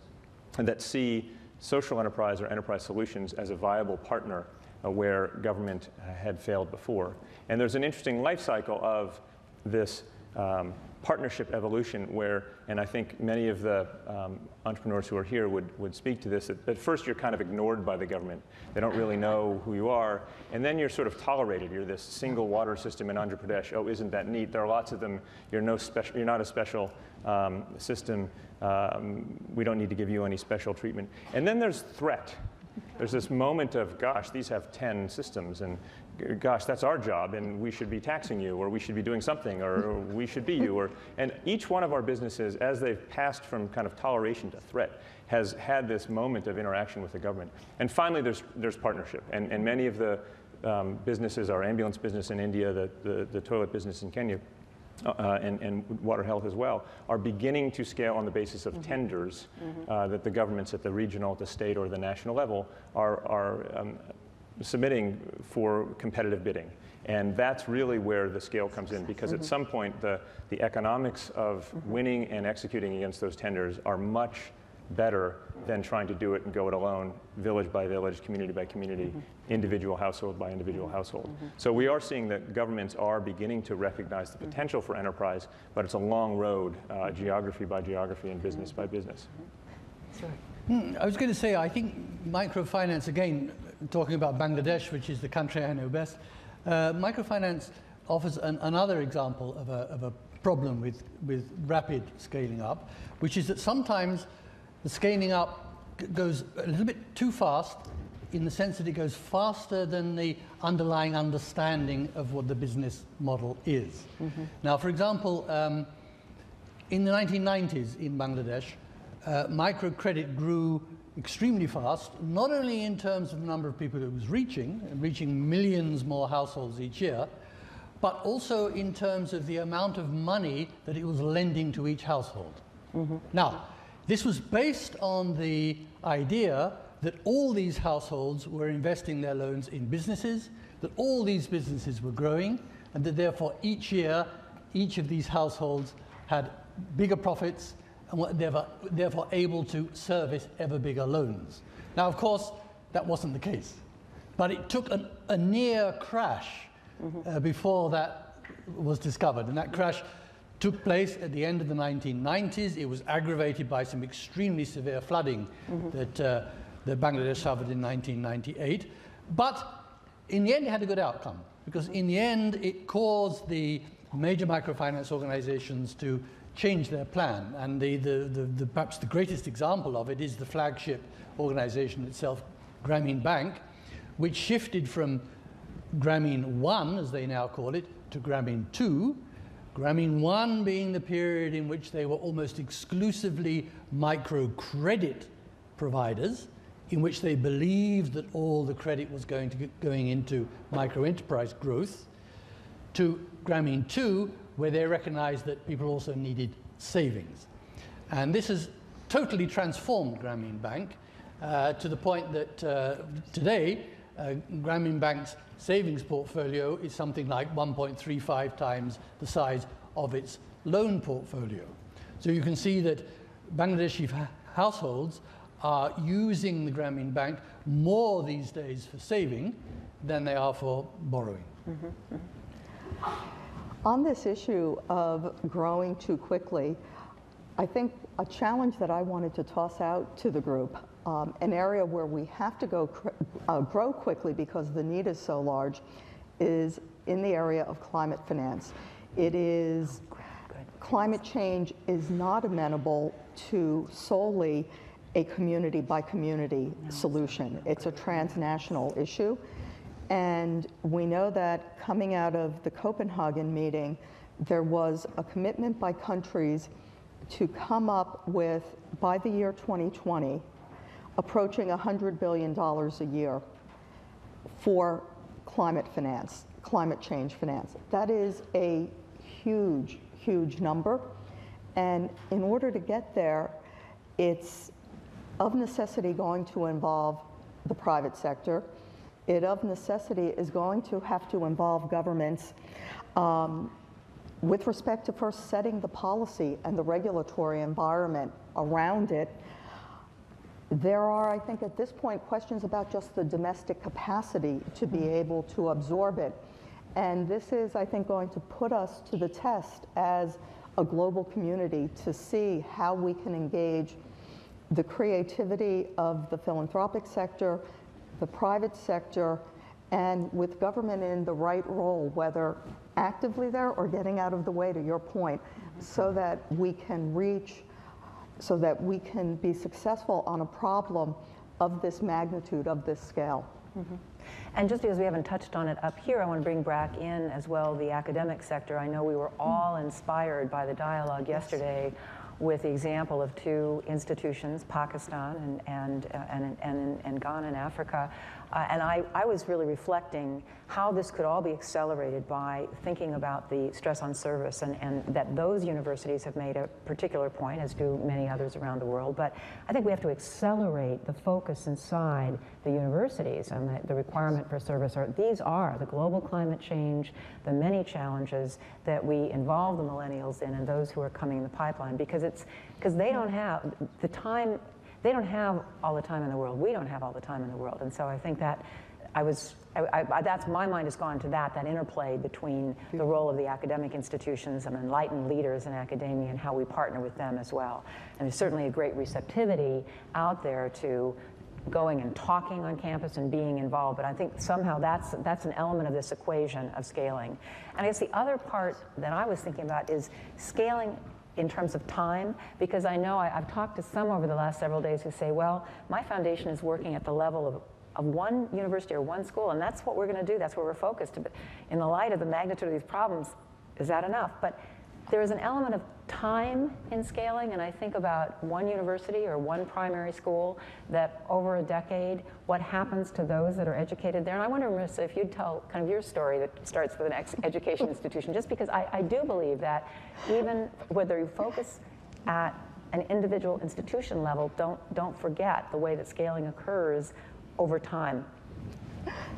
[SPEAKER 4] that see social enterprise or enterprise solutions as a viable partner where government had failed before. And there's an interesting life cycle of this partnership evolution where, and I think many of the entrepreneurs who are here would speak to this, at first you're kind of ignored by the government. They don't really know who you are. And then you're sort of tolerated. You're this single water system in Andhra Pradesh. Oh, isn't that neat? There are lots of them. You're not a special system. We don't need to give you any special treatment. And then there's threat. There's this moment of, gosh, these have 10 systems, and gosh, that's our job, and we should be taxing you, or we should be doing something, or we should be you. And each one of our businesses, as they've passed from kind of toleration to threat, has had this moment of interaction with the government. And finally, there's partnership. And many of the businesses, our ambulance business in India, the toilet business in Kenya, and water health as well, are beginning to scale on the basis of tenders that the governments at the regional, the state, or the national level are submitting for competitive bidding. And that's really where the scale comes in, because at some point the economics of winning and executing against those tenders are much better than trying to do it and go it alone, village by village, community by community, individual household by individual household. So we are seeing that governments are beginning to recognize the potential for enterprise, but it's a long road, geography by geography and business by business.
[SPEAKER 3] I was going to say, I think microfinance, again, talking about Bangladesh, which is the country I know best, microfinance offers another example of a problem with rapid scaling up, which is that sometimes the scaling up goes a little bit too fast, in the sense that it goes faster than the underlying understanding of what the business model is. Now, for example, in the 1990s in Bangladesh, microcredit grew extremely fast, not only in terms of the number of people it was reaching millions more households each year, but also in terms of the amount of money that it was lending to each household. Now, this was based on the idea that all these households were investing their loans in businesses, that all these businesses were growing, and that therefore each year, each of these households had bigger profits and were therefore able to service ever bigger loans. Now, of course, that wasn't the case. But it took a near crash before that was discovered. And that crash took place at the end of the 1990s. It was aggravated by some extremely severe flooding that Bangladesh suffered in 1998. But in the end, it had a good outcome, because in the end, it caused the major microfinance organizations to change their plan. And perhaps the greatest example of it is the flagship organization itself, Grameen Bank, which shifted from Grameen 1, as they now call it, to Grameen 2. Grameen 1 being the period in which they were almost exclusively microcredit providers, in which they believed that all the credit was going into micro-enterprise growth, to Grameen 2, where they recognized that people also needed savings. And this has totally transformed Grameen Bank to the point that today, Grameen Bank's savings portfolio is something like 1.35 times the size of its loan portfolio. So you can see that Bangladeshi households are using the Grameen Bank more these days for saving than they are for borrowing.
[SPEAKER 5] On this issue of growing too quickly, I think a challenge that I wanted to toss out to the group, an area where we have to grow quickly because the need is so large, is in the area of climate finance. Climate change is not amenable to solely a community by community solution. It's a transnational issue. And we know that coming out of the Copenhagen meeting, there was a commitment by countries to come up with, by the year 2020, approaching $100 billion a year for climate finance, climate change finance. That is a huge, huge number. And in order to get there, it's of necessity going to involve the private sector. It of necessity is going to have to involve governments with respect to first setting the policy and the regulatory environment around it. There are, I think, at this point, questions about just the domestic capacity to be able to absorb it. And this is, I think, going to put us to the test as a global community to see how we can engage the creativity of the philanthropic sector, the private sector, and with government in the right role, whether actively there or getting out of the way, to your point, so that we can reach, so that we can be successful on a problem of this magnitude, of this scale.
[SPEAKER 2] Mm-hmm. And just because we haven't touched on it up here, I want to bring back in as well the academic sector. I know we were all inspired by the dialogue yesterday with the example of two institutions, Pakistan and Ghana in Africa. And I was really reflecting how this could all be accelerated by thinking about the stress on service, and that those universities have made a particular point, as do many others around the world. But I think we have to accelerate the focus inside the universities, and the requirement for service. These are the global climate change, the many challenges that we involve the millennials in, and those who are coming in the pipeline, because they don't have the time. They don't have all the time in the world. We don't have all the time in the world. And so I think that that's my mind has gone to that interplay between the role of the academic institutions and enlightened leaders in academia and how we partner with them as well. And there's certainly a great receptivity out there to going and talking on campus and being involved. But I think somehow that's an element of this equation of scaling. And I guess the other part that I was thinking about is scaling in terms of time, because I know I've talked to some over the last several days who say, well, my foundation is working at the level of one university or one school, and that's what we're going to do, that's where we're focused. But in the light of the magnitude of these problems, is that enough? But there is an element of time in scaling, and I think about one university or one primary school that over a decade, what happens to those that are educated there? And I wonder, Marisa, if you'd tell kind of your story that starts with an education institution, just because I do believe that even whether you focus at an individual institution level, don't forget the way that scaling occurs over time.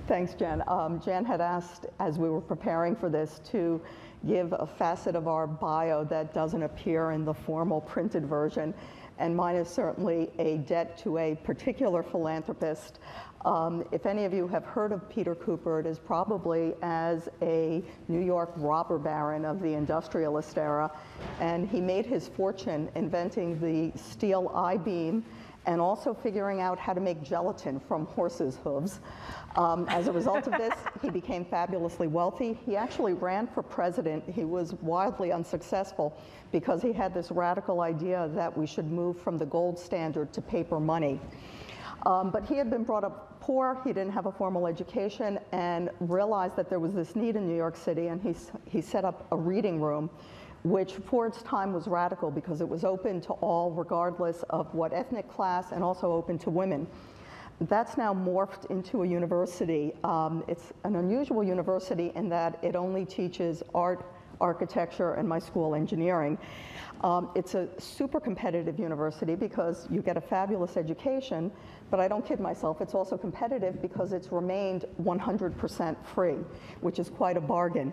[SPEAKER 5] Thanks, Jen. Jan had asked, as we were preparing for this, to give a facet of our bio that doesn't appear in the formal printed version, and mine is certainly a debt to a particular philanthropist. If any of you have heard of Peter Cooper, it is probably as a New York robber baron of the industrialist era, and he made his fortune inventing the steel I-beam and also figuring out how to make gelatin from horses' hooves. As a result of this, he became fabulously wealthy. He actually ran for president. He was wildly unsuccessful because he had this radical idea that we should move from the gold standard to paper money. But he had been brought up poor, he didn't have a formal education, and realized that there was this need in New York City, and he set up a reading room, which for its time was radical because it was open to all regardless of what ethnic class, and also open to women. That's now morphed into a university. It's an unusual university in that it only teaches art, architecture, and my school, engineering. It's a super competitive university because you get a fabulous education, but I don't kid myself, it's also competitive because it's remained 100% free, which is quite a bargain.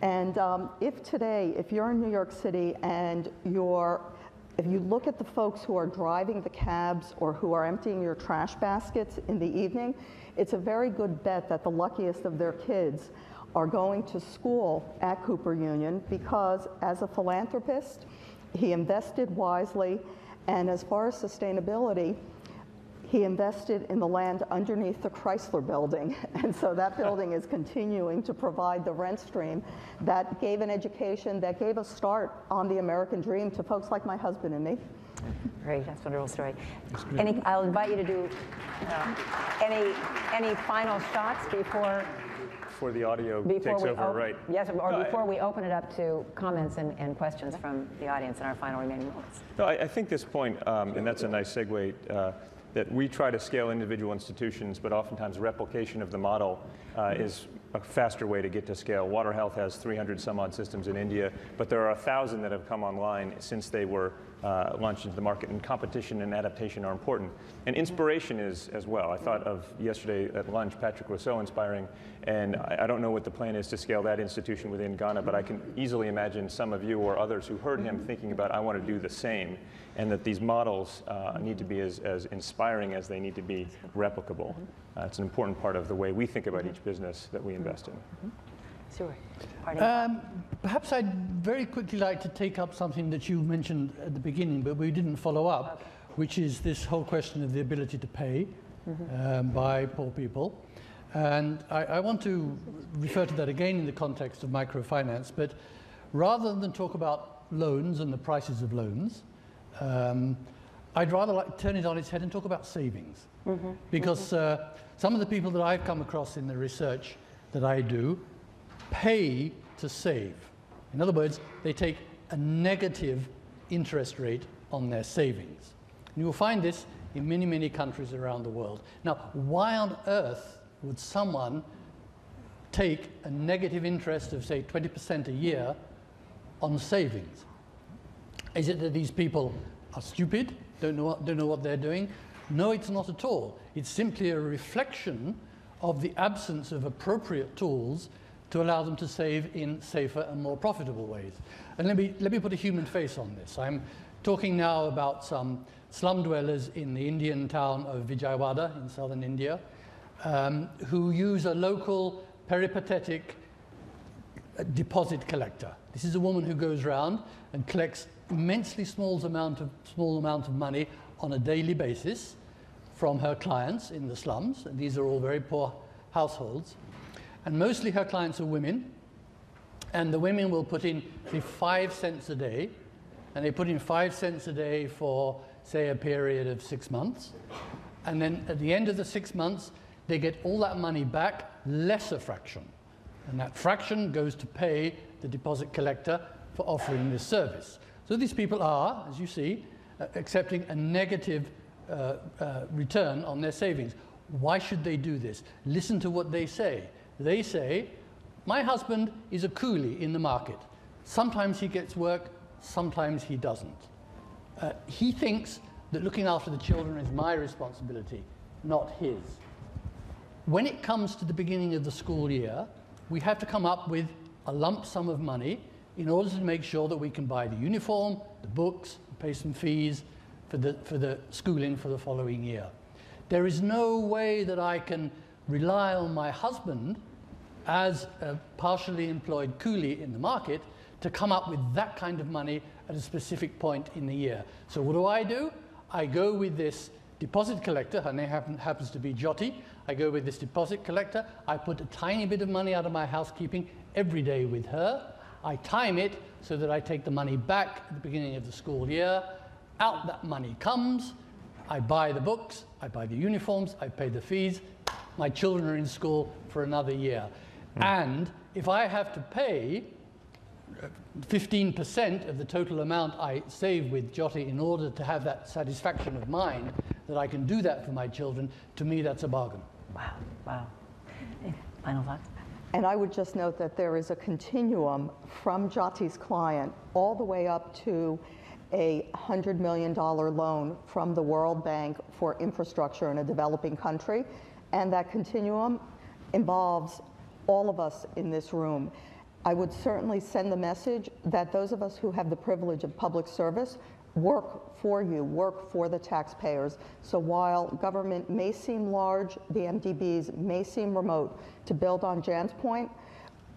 [SPEAKER 5] And if you're in New York City and if you look at the folks who are driving the cabs or who are emptying your trash baskets in the evening, it's a very good bet that the luckiest of their kids are going to school at Cooper Union, because as a philanthropist, he invested wisely, and as far as sustainability, he invested in the land underneath the Chrysler building. And so that building is continuing to provide the rent stream that gave an education, that gave a start on the American dream to folks like my husband and me.
[SPEAKER 2] Great, that's a wonderful story. I'll invite you to do any final shots before
[SPEAKER 4] the audio takes over, right?
[SPEAKER 2] Yes, or before we open it up to comments and questions from the audience in our final remaining moments.
[SPEAKER 4] No, I think this point, and that's a nice segue, that we try to scale individual institutions, but oftentimes replication of the model is a faster way to get to scale. WaterHealth has 300 some odd systems in India, but there are 1,000 that have come online since they were launched into the market, and competition and adaptation are important. And inspiration is as well. I thought of yesterday at lunch, Patrick was so inspiring, and I don't know what the plan is to scale that institution within Ghana, but I can easily imagine some of you or others who heard him thinking about, I want to do the same, and that these models need to be as inspiring as they need to be replicable. It's an important part of the way we think about each business that we invest in.
[SPEAKER 2] Stuart,
[SPEAKER 3] perhaps I'd very quickly like to take up something that you mentioned at the beginning, but we didn't follow up, which is this whole question of the ability to pay by poor people. And I want to refer to that again in the context of microfinance, but rather than talk about loans and the prices of loans, I'd rather turn it on its head and talk about savings. Because some of the people that I've come across in the research that I do pay to save. In other words, they take a negative interest rate on their savings. And you will find this in many, many countries around the world. Now, why on earth would someone take a negative interest of, say, 20% a year on savings? Is it that these people are stupid, don't know what they're doing? No, it's not at all. It's simply a reflection of the absence of appropriate tools to allow them to save in safer and more profitable ways. And let me put a human face on this. I'm talking now about some slum dwellers in the Indian town of Vijayawada in southern India who use a local peripatetic deposit collector. This is a woman who goes around and collects immensely small amount of money on a daily basis from her clients in the slums. And these are all very poor households. And mostly her clients are women. And the women will put in, say, 5 cents a day. And they put in 5 cents a day for, say, a period of 6 months. And then at the end of the 6 months, they get all that money back, less a fraction. And that fraction goes to pay the deposit collector for offering this service. So these people are, as you see, accepting a negative return on their savings. Why should they do this? Listen to what they say. They say, my husband is a coolie in the market. Sometimes he gets work, sometimes he doesn't. He thinks that looking after the children is my responsibility, not his. When it comes to the beginning of the school year, we have to come up with a lump sum of money in order to make sure that we can buy the uniform, the books, pay some fees for the schooling for the following year. There is no way that I can rely on my husband as a partially employed coolie in the market to come up with that kind of money at a specific point in the year. So what do? I go with this deposit collector. Her name happens to be Jyoti. I go with this deposit collector. I put a tiny bit of money out of my housekeeping every day with her. I time it so that I take the money back at the beginning of the school year. Out that money comes. I buy the books, I buy the uniforms, I pay the fees. My children are in school for another year. And if I have to pay 15% of the total amount I save with Jyoti in order to have that satisfaction of mind that I can do that for my children, to me that's a bargain.
[SPEAKER 2] Wow, wow. Final thoughts?
[SPEAKER 5] And I would just note that there is a continuum from Jyoti's client all the way up to a $100 million loan from the World Bank for infrastructure in a developing country. And that continuum involves all of us in this room. I would certainly send the message that those of us who have the privilege of public service work for you, work for the taxpayers. So while government may seem large, the MDBs may seem remote, to build on Jan's point,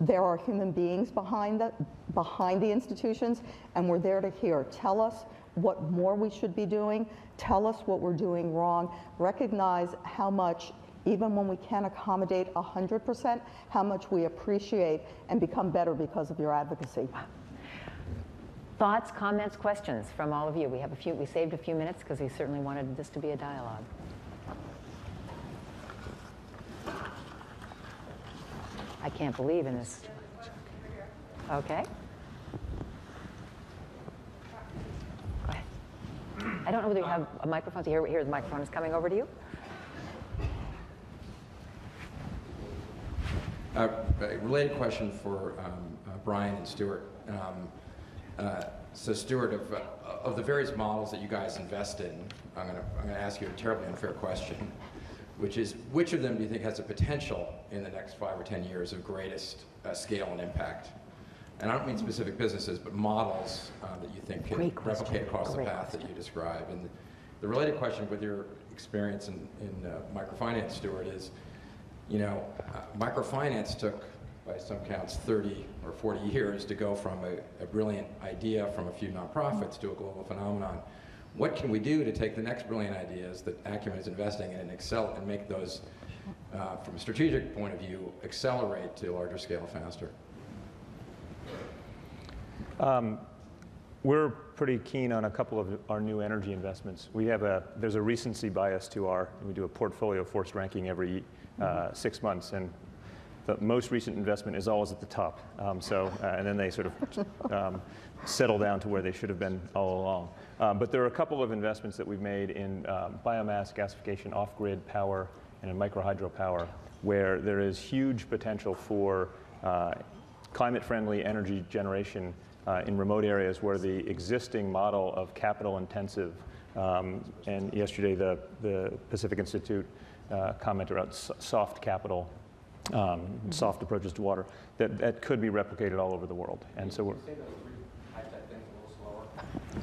[SPEAKER 5] there are human beings behind the institutions, and we're there to hear. Tell us what more we should be doing. Tell us what we're doing wrong. Recognize how much, even when we can't accommodate 100%, how much we appreciate and become better because of your advocacy.
[SPEAKER 2] Thoughts, comments, questions from all of you? We saved a few minutes because we certainly wanted this to be a dialogue. I can't believe in this. Okay. Go ahead. I don't know whether you have a microphone. So here the microphone is coming over to you.
[SPEAKER 6] A related question for Brian and Stuart. So Stuart, of the various models that you guys invest in, I'm going to ask you a terribly unfair question, which is, which of them do you think has the potential in the next 5 or 10 years of greatest scale and impact? And I don't mean specific businesses, but models that you think can replicate across the path that you describe. And the related question with your experience in microfinance, Stuart, is, you know, microfinance took, by some counts, 30 or 40 years to go from a brilliant idea from a few nonprofits to a global phenomenon. What can we do to take the next brilliant ideas that Acumen is investing in and make those, from a strategic point of view, accelerate to larger scale faster?
[SPEAKER 4] We're pretty keen on a couple of our new energy investments. There's a recency bias to we do a portfolio forced ranking every 6 months, and the most recent investment is always at the top. And then they sort of settle down to where they should have been all along. But there are a couple of investments that we've made in biomass gasification, off-grid power, and in microhydro power, where there is huge potential for climate-friendly energy generation in remote areas where the existing model of capital-intensive, and yesterday the Pacific Institute commented about soft capital, soft approaches to water, that could be replicated all over the world. And so we're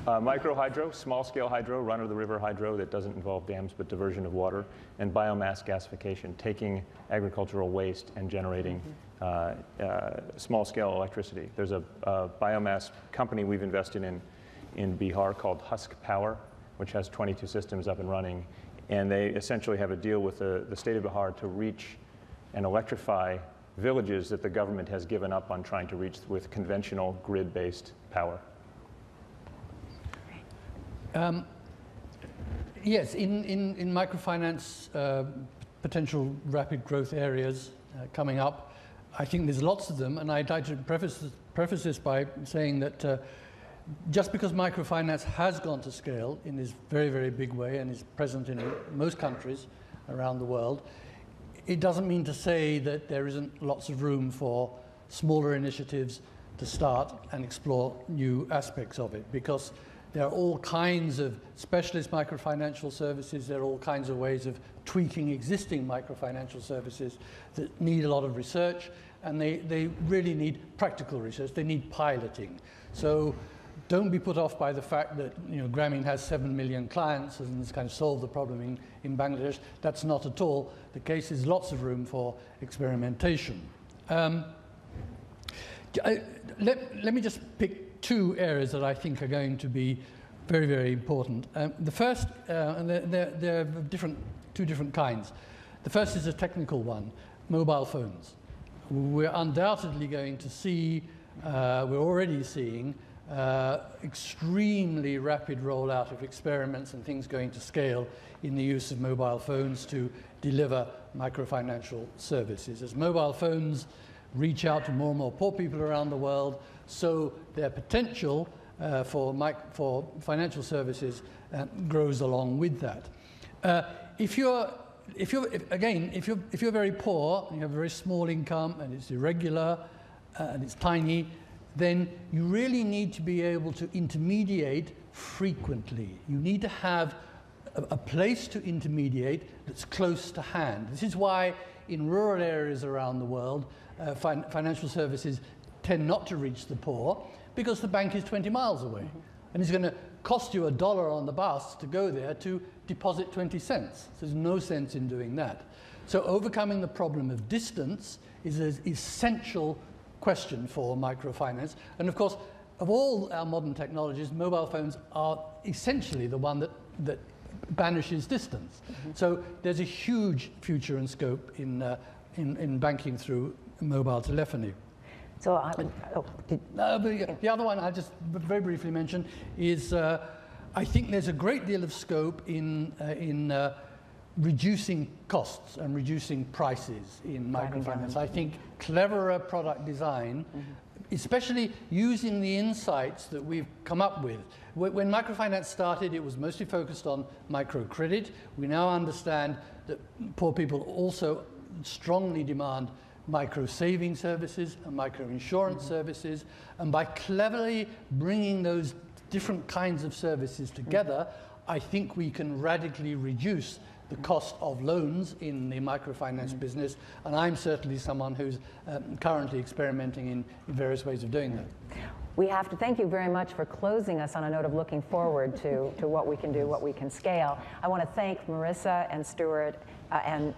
[SPEAKER 4] microhydro, small-scale hydro, run-of-the-river hydro that doesn't involve dams but diversion of water, and biomass gasification, taking agricultural waste and generating small-scale electricity. There's a biomass company we've invested in Bihar called Husk Power, which has 22 systems up and running, and they essentially have a deal with the state of Bihar to reach and electrify villages that the government has given up on trying to reach with conventional grid-based power.
[SPEAKER 3] Yes, in microfinance, potential rapid growth areas coming up, I think there's lots of them, and I'd like to preface this by saying that just because microfinance has gone to scale in this very, very big way and is present in most countries around the world, it doesn't mean to say that there isn't lots of room for smaller initiatives to start and explore new aspects of it, because there are all kinds of specialist microfinancial services. There are all kinds of ways of tweaking existing microfinancial services that need a lot of research, and they really need practical research. They need piloting. So don't be put off by the fact that, you know, Grameen has 7 million clients and it's kind of solved the problem in Bangladesh. That's not at all the case. There's lots of room for experimentation. Let me just pick 2 areas that I think are going to be very, very important. The first, and they're two different kinds. The first is a technical one, mobile phones. We're undoubtedly going to see, we're already seeing, extremely rapid rollout of experiments and things going to scale in the use of mobile phones to deliver microfinancial services. As mobile phones reach out to more and more poor people around the world, so their potential for financial services grows along with that. If you're very poor, and you have a very small income, and it's irregular, and it's tiny, then you really need to be able to intermediate frequently. You need to have a place to intermediate that's close to hand. This is why in rural areas around the world, financial services tend not to reach the poor, because the bank is 20 miles away. And it's going to cost you $1 on the bus to go there to deposit 20 cents. So there's no sense in doing that. So overcoming the problem of distance is an essential question for microfinance. And of course, of all our modern technologies, mobile phones are essentially the one that banishes distance. So there's a huge future and scope in banking through mobile telephony.
[SPEAKER 2] So,
[SPEAKER 3] the other one I'll just very briefly mention is I think there's a great deal of scope in reducing costs and reducing prices in microfinance. I think cleverer product design especially using the insights that we've come up with. When microfinance started, it was mostly focused on microcredit. We now understand that poor people also strongly demand micro-saving services and micro-insurance services, and by cleverly bringing those different kinds of services together, I think we can radically reduce the cost of loans in the microfinance business, and I'm certainly someone who's currently experimenting in various ways of doing that.
[SPEAKER 2] We have to thank you very much for closing us on a note of looking forward to what we can do, what we can scale. I want to thank Marisa and Stuart and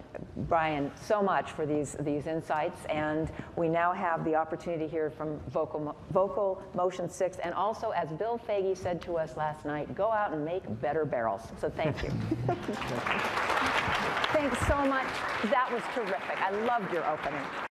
[SPEAKER 2] Brian so much for these insights, and we now have the opportunity to hear from Vocal Motion 6, and also, as Bill Fagey said to us last night, go out and make better barrels. So thank you. Thanks so much. That was terrific. I loved your opening.